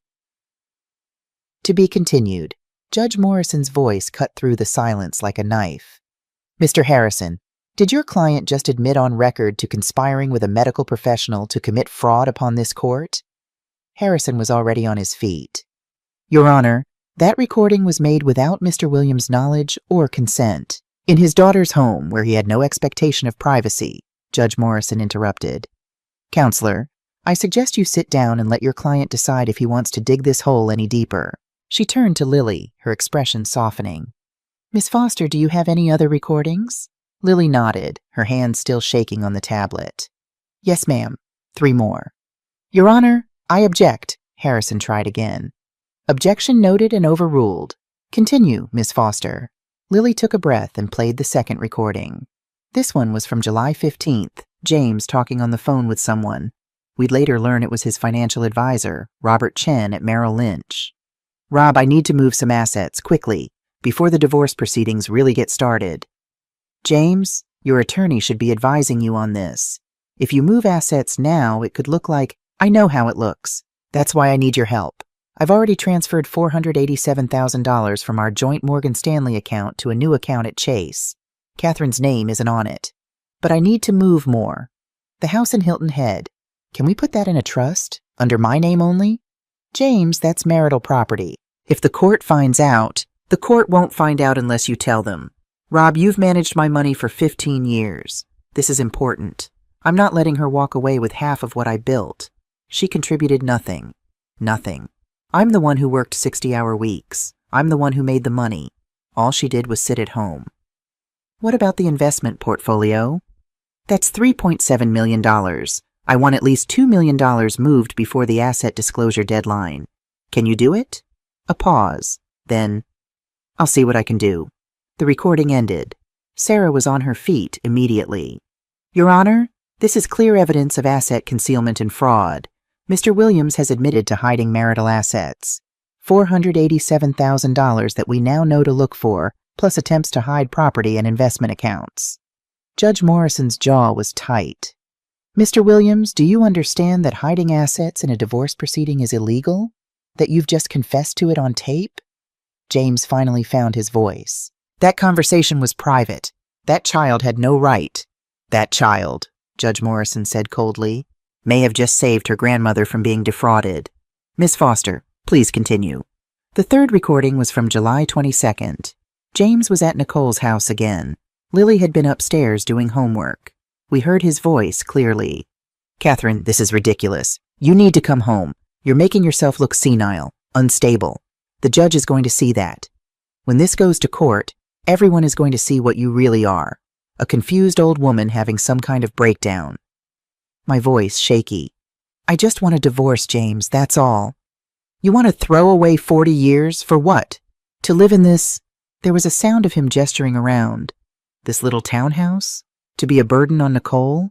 To be continued. Judge Morrison's voice cut through the silence like a knife. "Mr. Harrison, did your client just admit on record to conspiring with a medical professional to commit fraud upon this court?" Harrison was already on his feet. "Your Honor, that recording was made without Mr. Williams' knowledge or consent. In his daughter's home, where he had no expectation of privacy," Judge Morrison interrupted. "Counselor, I suggest you sit down and let your client decide if he wants to dig this hole any deeper." She turned to Lily, her expression softening. "Miss Foster, do you have any other recordings?" Lily nodded, her hands still shaking on the tablet. "Yes, ma'am. 3 more." "Your Honor, I object," Harrison tried again. "Objection noted and overruled. Continue, Miss Foster." Lily took a breath and played the second recording. This one was from July 15th, James talking on the phone with someone. We'd later learn it was his financial advisor, Robert Chen at Merrill Lynch. "Rob, I need to move some assets, quickly, before the divorce proceedings really get started." "James, your attorney should be advising you on this. If you move assets now, it could look like—" "I know how it looks. That's why I need your help. I've already transferred $487,000 from our joint Morgan Stanley account to a new account at Chase. Catherine's name isn't on it. But I need to move more. The house in Hilton Head. Can we put that in a trust? Under my name only? James, that's marital property. If the court finds out, the court won't find out unless you tell them. Rob, you've managed my money for 15 years. This is important. I'm not letting her walk away with half of what I built. She contributed nothing. Nothing. I'm the one who worked 60-hour weeks. I'm the one who made the money. All she did was sit at home. What about the investment portfolio? That's $3.7 million. I want at least $2 million moved before the asset disclosure deadline. Can you do it? A pause. Then, I'll see what I can do. The recording ended. Sarah was on her feet immediately. Your Honor, this is clear evidence of asset concealment and fraud. Mr. Williams has admitted to hiding marital assets. $487,000 that we now know to look for, plus attempts to hide property and investment accounts. Judge Morrison's jaw was tight. Mr. Williams, do you understand that hiding assets in a divorce proceeding is illegal? That you've just confessed to it on tape? James finally found his voice. That conversation was private. That child had no right. That child, Judge Morrison said coldly, may have just saved her grandmother from being defrauded. Miss Foster, please continue. The third recording was from July 22nd. James was at Nicole's house again. Lily had been upstairs doing homework. We heard his voice clearly. Catherine, this is ridiculous. You need to come home. You're making yourself look senile, unstable. The judge is going to see that. When this goes to court, everyone is going to see what you really are. A confused old woman having some kind of breakdown. My voice shaky. I just want a divorce, James, that's all. You want to throw away 40 years for what? To live in this... There was a sound of him gesturing around. This little townhouse? To be a burden on Nicole?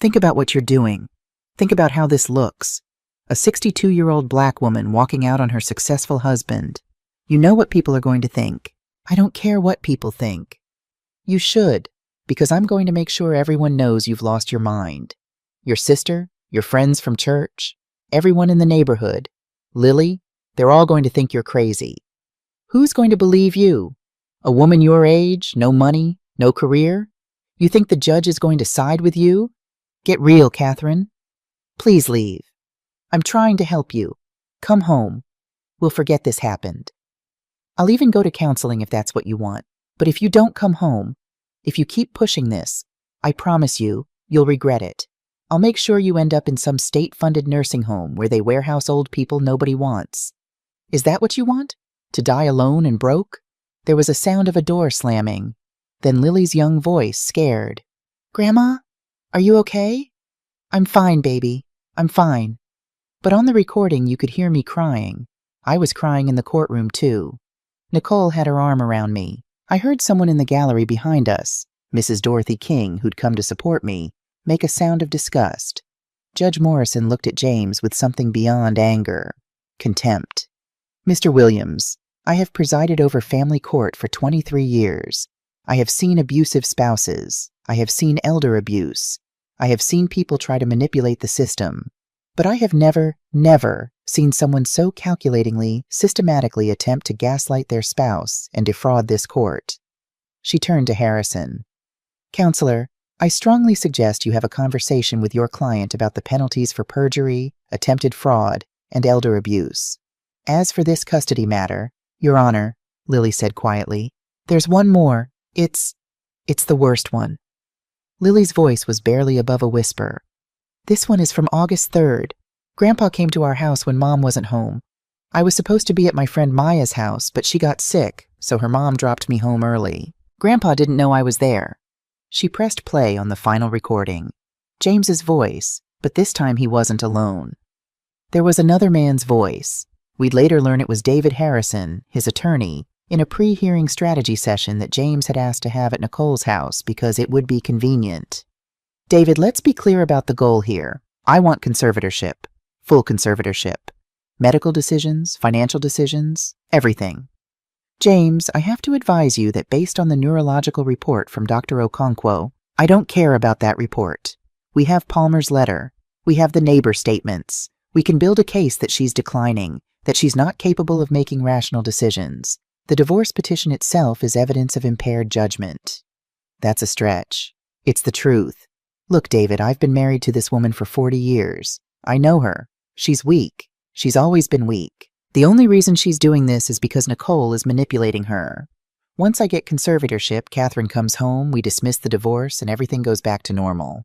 Think about what you're doing. Think about how this looks. A 62-year-old black woman walking out on her successful husband. You know what people are going to think. I don't care what people think. You should, because I'm going to make sure everyone knows you've lost your mind. Your sister, your friends from church, everyone in the neighborhood, Lily, they're all going to think you're crazy. Who's going to believe you? A woman your age, no money, no career? You think the judge is going to side with you? Get real, Catherine. Please leave. I'm trying to help you. Come home. We'll forget this happened. I'll even go to counseling if that's what you want. But if you don't come home, if you keep pushing this, I promise you, you'll regret it. I'll make sure you end up in some state-funded nursing home where they warehouse old people nobody wants. Is that what you want? To die alone and broke? There was a sound of a door slamming. Then Lily's young voice, scared. Grandma? Are you okay? I'm fine, baby. I'm fine. But on the recording you could hear me crying. I was crying in the courtroom too. Nicole had her arm around me. I heard someone in the gallery behind us, Mrs. Dorothy King, who'd come to support me, make a sound of disgust. Judge Morrison looked at James with something beyond anger. Contempt. Mr. Williams, I have presided over family court for 23 years. I have seen abusive spouses. I have seen elder abuse. I have seen people try to manipulate the system. But I have never seen someone so calculatingly, systematically attempt to gaslight their spouse and defraud this court. She turned to Harrison. Counselor, I strongly suggest you have a conversation with your client about the penalties for perjury, attempted fraud, and elder abuse. As for this custody matter, Your Honor, Lily said quietly, there's one more. It's the worst one. Lily's voice was barely above a whisper. This one is from August 3rd. Grandpa came to our house when Mom wasn't home. I was supposed to be at my friend Maya's house, but she got sick, so her mom dropped me home early. Grandpa didn't know I was there. She pressed play on the final recording. James's voice, but this time he wasn't alone. There was another man's voice. We'd later learn it was David Harrison, his attorney, in a pre-hearing strategy session that James had asked to have at Nicole's house because it would be convenient. David, let's be clear about the goal here. I want conservatorship. Full conservatorship. Medical decisions, financial decisions, everything. James, I have to advise you that based on the neurological report from Dr. Okonkwo, I don't care about that report. We have Palmer's letter. We have the neighbor statements. We can build a case that she's declining, that she's not capable of making rational decisions. The divorce petition itself is evidence of impaired judgment. That's a stretch. It's the truth. Look, David, I've been married to this woman for 40 years. I know her. She's weak. She's always been weak. The only reason she's doing this is because Nicole is manipulating her. Once I get conservatorship, Catherine comes home, we dismiss the divorce, and everything goes back to normal.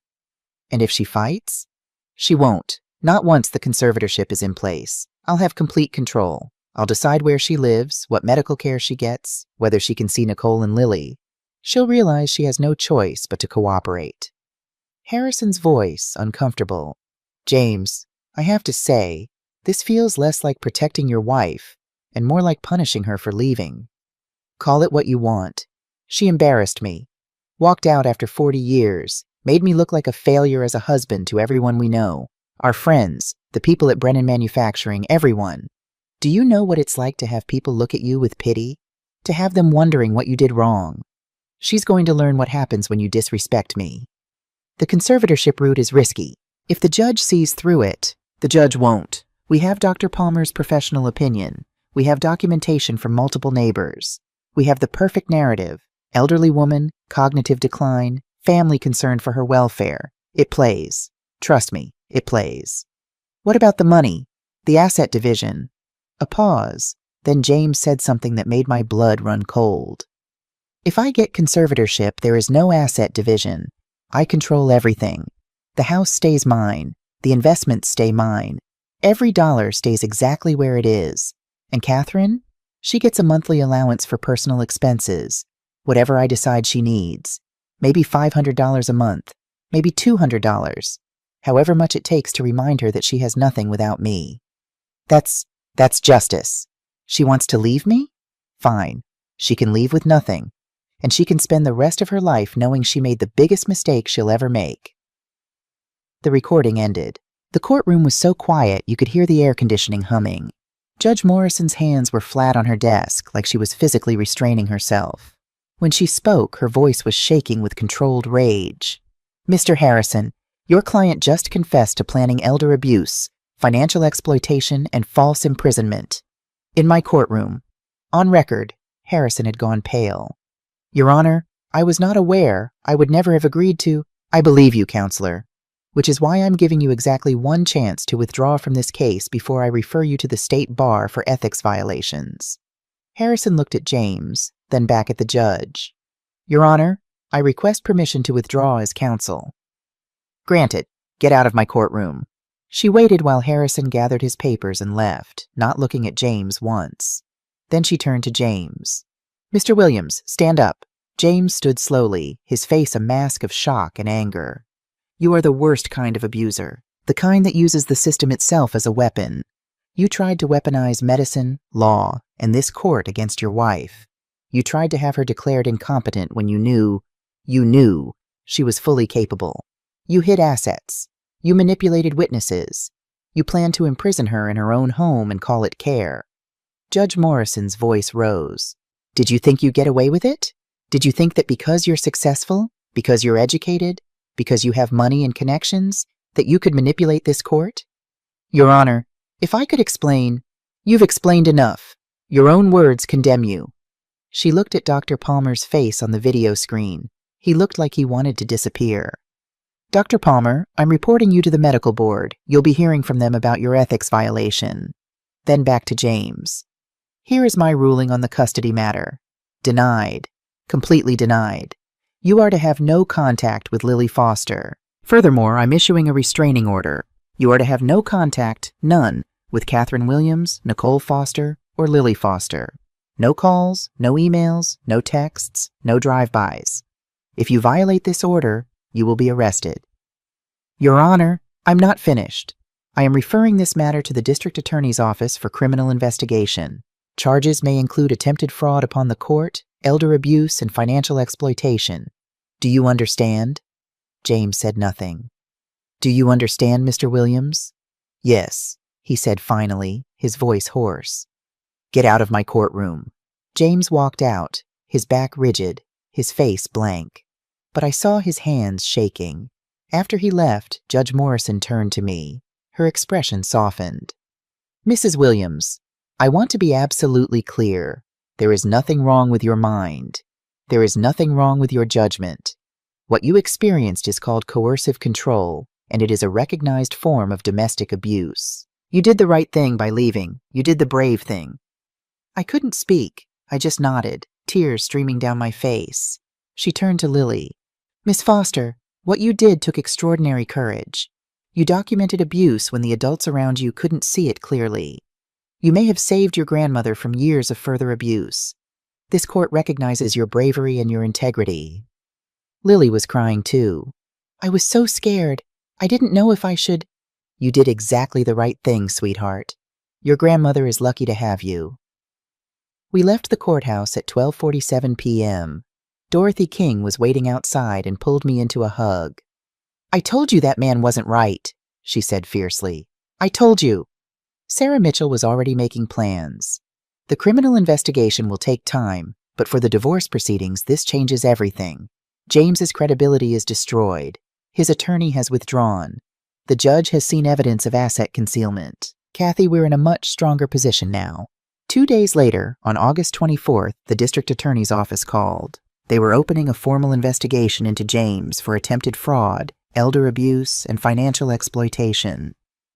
And if she fights? She won't. Not once the conservatorship is in place. I'll have complete control. I'll decide where she lives, what medical care she gets, whether she can see Nicole and Lily. She'll realize she has no choice but to cooperate. Harrison's voice, uncomfortable. James, I have to say, this feels less like protecting your wife and more like punishing her for leaving. Call it what you want. She embarrassed me. Walked out after 40 years, made me look like a failure as a husband to everyone we know. Our friends, the people at Brennan Manufacturing, everyone. Do Do you know what it's like to have people look at you with pity? To have them wondering what you did wrong? She's going to learn what happens when you disrespect me. The conservatorship route is risky. If the judge sees through it, the judge won't. We have Dr. Palmer's professional opinion. We have documentation from multiple neighbors. We have the perfect narrative. Elderly woman, cognitive decline, family concern for her welfare. It plays. Trust me, it plays. What about the money? The asset division? A pause. Then James said something that made my blood run cold. If I get conservatorship, there is no asset division. I control everything. The house stays mine. The investments stay mine. Every dollar stays exactly where it is. And Catherine? She gets a monthly allowance for personal expenses, whatever I decide she needs. Maybe $500 a month, maybe $200, however much it takes to remind her that she has nothing without me. That's justice. She wants to leave me? Fine. She can leave with nothing, and she can spend the rest of her life knowing she made the biggest mistake she'll ever make. The recording ended. The courtroom was so quiet you could hear the air conditioning humming. Judge Morrison's hands were flat on her desk, like she was physically restraining herself. When she spoke, her voice was shaking with controlled rage. Mr. Harrison, your client just confessed to planning elder abuse, financial exploitation, and false imprisonment. In my courtroom. On record, Harrison had gone pale. Your Honor, I was not aware. I would never have agreed to. I believe you, Counselor. Which is why I'm giving you exactly one chance to withdraw from this case before I refer you to the state bar for ethics violations. Harrison looked at James, then back at the judge. Your Honor, I request permission to withdraw as counsel. Granted. Get out of my courtroom. She waited while Harrison gathered his papers and left, not looking at James once. Then she turned to James. Mr. Williams, stand up. James stood slowly, his face a mask of shock and anger. You are the worst kind of abuser, the kind that uses the system itself as a weapon. You tried to weaponize medicine, law, and this court against your wife. You tried to have her declared incompetent when you knew she was fully capable. You hid assets. You manipulated witnesses. You planned to imprison her in her own home and call it care. Judge Morrison's voice rose. Did you think you'd get away with it? Did you think that because you're successful, because you're educated, because you have money and connections, that you could manipulate this court? Your Honor, if I could explain, you've explained enough. Your own words condemn you. She looked at Dr. Palmer's face on the video screen. He looked like he wanted to disappear. Dr. Palmer, I'm reporting you to the medical board. You'll be hearing from them about your ethics violation. Then back to James. Here is my ruling on the custody matter. Denied. Completely denied. You are to have no contact with Lily Foster. Furthermore, I'm issuing a restraining order. You are to have no contact, none, with Catherine Williams, Nicole Foster, or Lily Foster. No calls, no emails, no texts, no drive-bys. If you violate this order, you will be arrested. Your Honor, I'm not finished. I am referring this matter to the District Attorney's Office for criminal investigation. Charges may include attempted fraud upon the court, elder abuse, and financial exploitation. Do you understand? James said nothing. Do you understand, Mr. Williams? Yes, he said finally, his voice hoarse. Get out of my courtroom. James walked out, his back rigid, his face blank. But I saw his hands shaking. After he left, Judge Morrison turned to me. Her expression softened. Mrs. Williams, I want to be absolutely clear. There is nothing wrong with your mind. There is nothing wrong with your judgment. What you experienced is called coercive control, and it is a recognized form of domestic abuse. You did the right thing by leaving. You did the brave thing. I couldn't speak. I just nodded, tears streaming down my face. She turned to Lily. Miss Foster, what you did took extraordinary courage. You documented abuse when the adults around you couldn't see it clearly. You may have saved your grandmother from years of further abuse. This court recognizes your bravery and your integrity. Lily was crying too. I was so scared. I didn't know if I should. You did exactly the right thing, sweetheart. Your grandmother is lucky to have you. We left the courthouse at 12:47 p.m. Dorothy King was waiting outside and pulled me into a hug. I told you that man wasn't right, she said fiercely. I told you. Sarah Mitchell was already making plans. The criminal investigation will take time, but for the divorce proceedings, this changes everything. James's credibility is destroyed. His attorney has withdrawn. The judge has seen evidence of asset concealment. Kathy, we're in a much stronger position now. 2 days later, on August 24th, the district attorney's office called. They were opening a formal investigation into James for attempted fraud, elder abuse, and financial exploitation.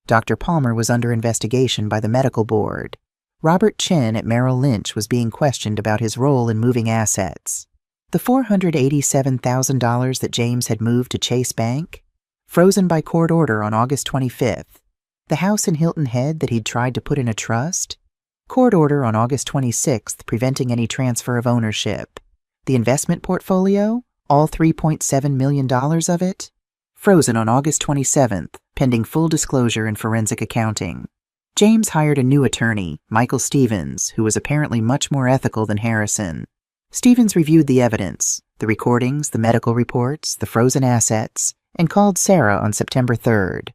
Dr. Palmer was under investigation by the medical board. Robert Chin at Merrill Lynch was being questioned about his role in moving assets. The $487,000 that James had moved to Chase Bank? Frozen by court order on August 25th. The house in Hilton Head that he'd tried to put in a trust? Court order on August 26th preventing any transfer of ownership. The investment portfolio? All $3.7 million of it? Frozen on August 27th, pending full disclosure and forensic accounting. James hired a new attorney, Michael Stevens, who was apparently much more ethical than Harrison. Stevens reviewed the evidence, the recordings, the medical reports, the frozen assets, and called Sarah on September 3rd.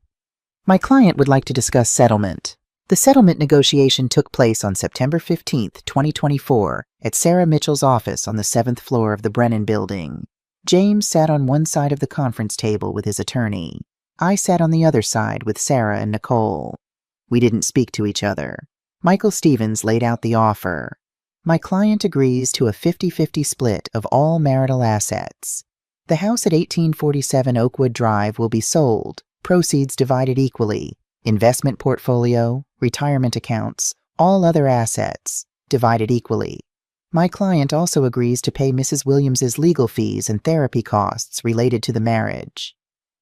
My client would like to discuss settlement. The settlement negotiation took place on September 15, 2024, at Sarah Mitchell's office on the 7th floor of the Brennan Building. James sat on one side of the conference table with his attorney. I sat on the other side with Sarah and Nicole. We didn't speak to each other. Michael Stevens laid out the offer. My client agrees to a 50-50 split of all marital assets. The house at 1847 Oakwood Drive will be sold, proceeds divided equally, investment portfolio, retirement accounts, all other assets, divided equally. My client also agrees to pay Mrs. Williams's legal fees and therapy costs related to the marriage.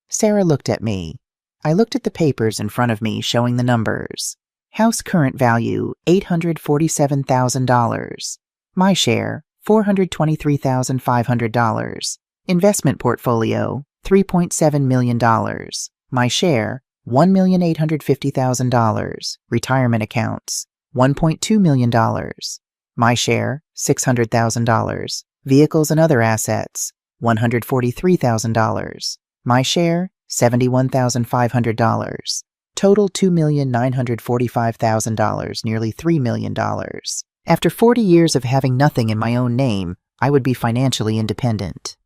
Sarah looked at me. I looked at the papers in front of me showing the numbers. House current value, $847,000. My share, $423,500. Investment portfolio, $3.7 million. My share, $1,850,000. Retirement accounts, $1.2 million. My share, $600,000. Vehicles and other assets, $143,000. My share, $71,500. Total $2,945,000, nearly $3 million. After 40 years of having nothing in my own name, I would be financially independent.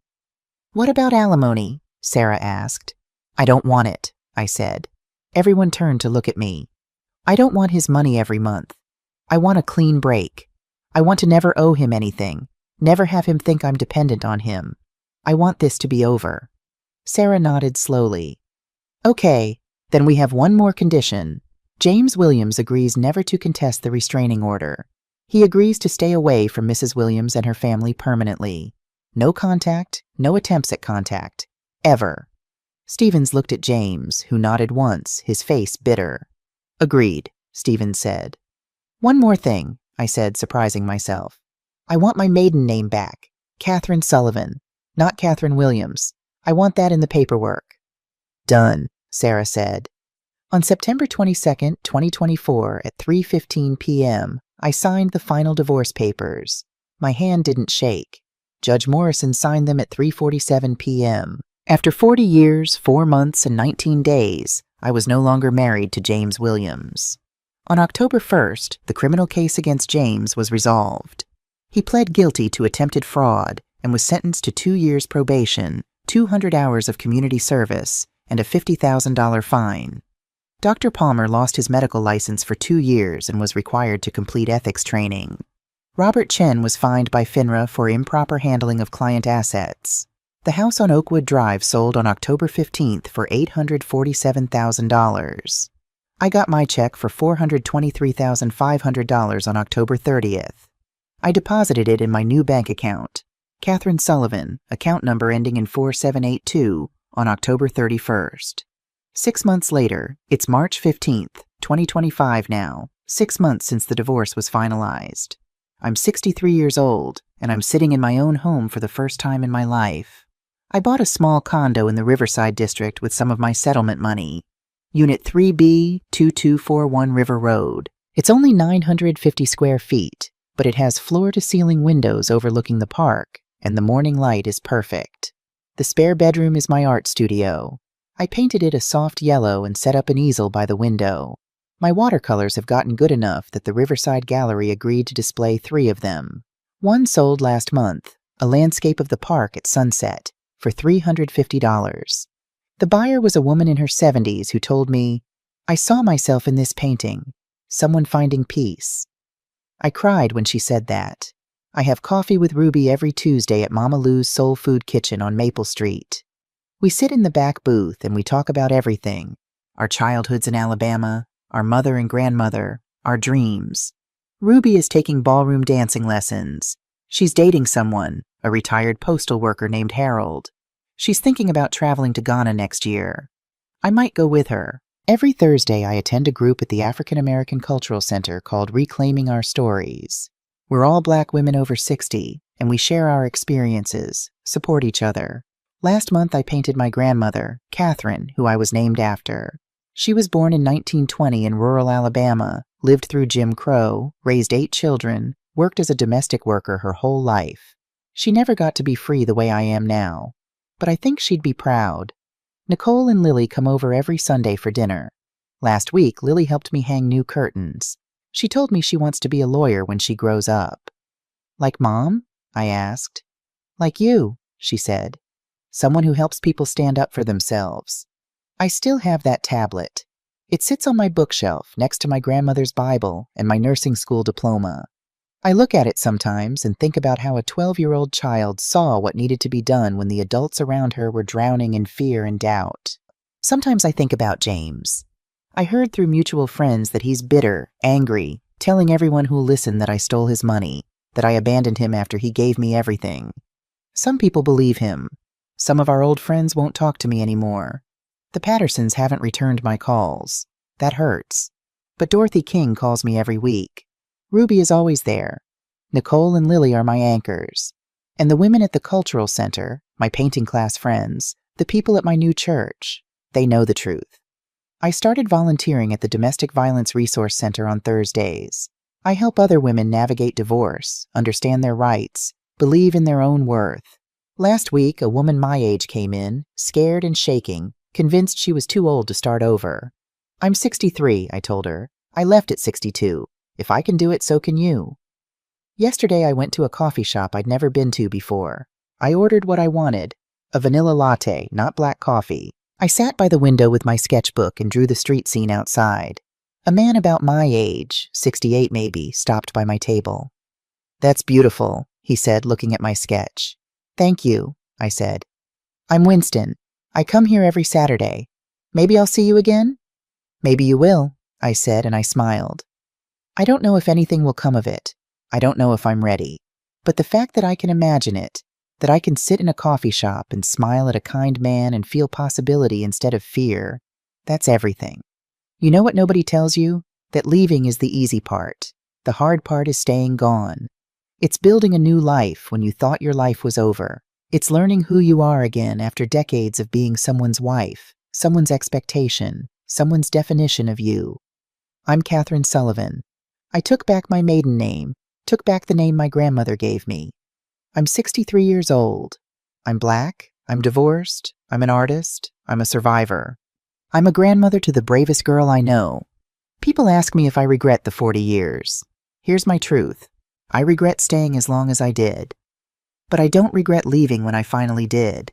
What about alimony? Sarah asked. I don't want it, I said. Everyone turned to look at me. I don't want his money every month. I want a clean break. I want to never owe him anything, never have him think I'm dependent on him. I want this to be over. Sarah nodded slowly. Okay, then we have one more condition. James Williams agrees never to contest the restraining order. He agrees to stay away from Mrs. Williams and her family permanently. No contact, no attempts at contact. Ever. Stevens looked at James, who nodded once, his face bitter. Agreed, Stevens said. One more thing, I said, surprising myself. I want my maiden name back. Catherine Sullivan, not Catherine Williams. I want that in the paperwork. Done, Sarah said. On September 22, 2024, at 3:15 p.m., I signed the final divorce papers. My hand didn't shake. Judge Morrison signed them at 3:47 p.m. After 40 years, 4 months, and 19 days, I was no longer married to James Williams. On October 1st, the criminal case against James was resolved. He pled guilty to attempted fraud and was sentenced to 2 years probation, 200 hours of community service, and a $50,000 fine. Dr. Palmer lost his medical license for 2 years and was required to complete ethics training. Robert Chen was fined by FINRA for improper handling of client assets. The house on Oakwood Drive sold on October 15th for $847,000. I got my check for $423,500 on October 30th. I deposited it in my new bank account, Catherine Sullivan, account number ending in 4782, on October 31st. 6 months later, it's March 15th, 2025 now, 6 months since the divorce was finalized. I'm 63 years old, and I'm sitting in my own home for the first time in my life. I bought a small condo in the Riverside district with some of my settlement money. Unit 3B, 2241 River Road. It's only 950 square feet, but it has floor-to-ceiling windows overlooking the park, and the morning light is perfect. The spare bedroom is my art studio. I painted it a soft yellow and set up an easel by the window. My watercolors have gotten good enough that the Riverside Gallery agreed to display 3 of them. One sold last month, a landscape of the park at sunset, for $350. The buyer was a woman in her 70s who told me, "I saw myself in this painting, someone finding peace." I cried when she said that. I have coffee with Ruby every Tuesday at Mama Lou's Soul Food Kitchen on Maple Street. We sit in the back booth and we talk about everything, our childhoods in Alabama, our mother and grandmother, our dreams. Ruby is taking ballroom dancing lessons. She's dating someone, a retired postal worker named Harold. She's thinking about traveling to Ghana next year. I might go with her. Every Thursday, I attend a group at the African American Cultural Center called Reclaiming Our Stories. We're all Black women over 60, and we share our experiences, support each other. Last month, I painted my grandmother, Catherine, who I was named after. She was born in 1920 in rural Alabama, lived through Jim Crow, raised 8 children, worked as a domestic worker her whole life. She never got to be free the way I am now, but I think she'd be proud. Nicole and Lily come over every Sunday for dinner. Last week, Lily helped me hang new curtains. She told me she wants to be a lawyer when she grows up. "Like Mom?" I asked. "Like you," she said. "Someone who helps people stand up for themselves." I still have that tablet. It sits on my bookshelf next to my grandmother's Bible and my nursing school diploma. I look at it sometimes and think about how a 12-year-old child saw what needed to be done when the adults around her were drowning in fear and doubt. Sometimes I think about James. I heard through mutual friends that he's bitter, angry, telling everyone who'll listen that I stole his money, that I abandoned him after he gave me everything. Some people believe him. Some of our old friends won't talk to me anymore. The Pattersons haven't returned my calls. That hurts. But Dorothy King calls me every week. Ruby is always there. Nicole and Lily are my anchors. And the women at the Cultural Center, my painting class friends, the people at my new church, they know the truth. I started volunteering at the Domestic Violence Resource Center on Thursdays. I help other women navigate divorce, understand their rights, believe in their own worth. Last week, a woman my age came in, scared and shaking, convinced she was too old to start over. "I'm 63, I told her. "I left at 62. If I can do it, so can you." Yesterday, I went to a coffee shop I'd never been to before. I ordered what I wanted, a vanilla latte, not black coffee. I sat by the window with my sketchbook and drew the street scene outside. A man about my age, 68 maybe, stopped by my table. "That's beautiful," he said, looking at my sketch. "Thank you," I said. "I'm Winston. I come here every Saturday. Maybe I'll see you again?" "Maybe you will," I said, and I smiled. I don't know if anything will come of it. I don't know if I'm ready. But the fact that I can imagine it, that I can sit in a coffee shop and smile at a kind man and feel possibility instead of fear, that's everything. You know what nobody tells you? That leaving is the easy part. The hard part is staying gone. It's building a new life when you thought your life was over. It's learning who you are again after decades of being someone's wife, someone's expectation, someone's definition of you. I'm Catherine Sullivan. I took back my maiden name, took back the name my grandmother gave me. I'm 63 years old. I'm Black, I'm divorced, I'm an artist, I'm a survivor. I'm a grandmother to the bravest girl I know. People ask me if I regret the 40 years. Here's my truth. I regret staying as long as I did. But I don't regret leaving when I finally did.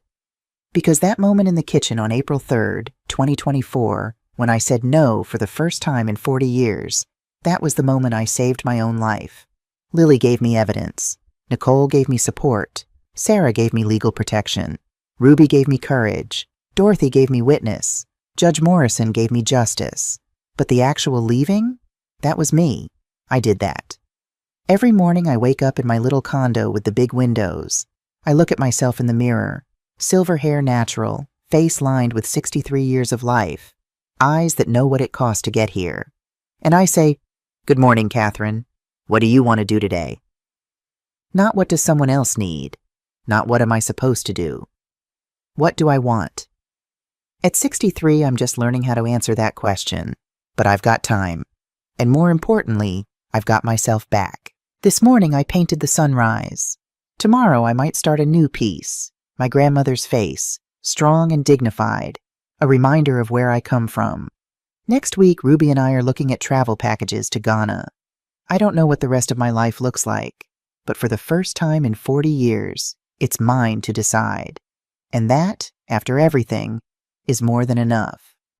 Because that moment in the kitchen on April 3rd, 2024, when I said no for the first time in 40 years, that was the moment I saved my own life. Lily gave me evidence. Nicole gave me support. Sarah gave me legal protection. Ruby gave me courage. Dorothy gave me witness. Judge Morrison gave me justice. But the actual leaving? That was me. I did that. Every morning I wake up in my little condo with the big windows. I look at myself in the mirror. Silver hair natural, face lined with 63 years of life, eyes that know what it cost to get here. And I say, "Good morning, Catherine. What do you want to do today?" Not what does someone else need. Not what am I supposed to do. What do I want? At 63, I'm just learning how to answer that question. But I've got time. And more importantly, I've got myself back. This morning I painted the sunrise. Tomorrow I might start a new piece. My grandmother's face, strong and dignified, a reminder of where I come from. Next week, Ruby and I are looking at travel packages to Ghana. I don't know what the rest of my life looks like, but for the first time in 40 years, it's mine to decide. And that, after everything, is more than enough.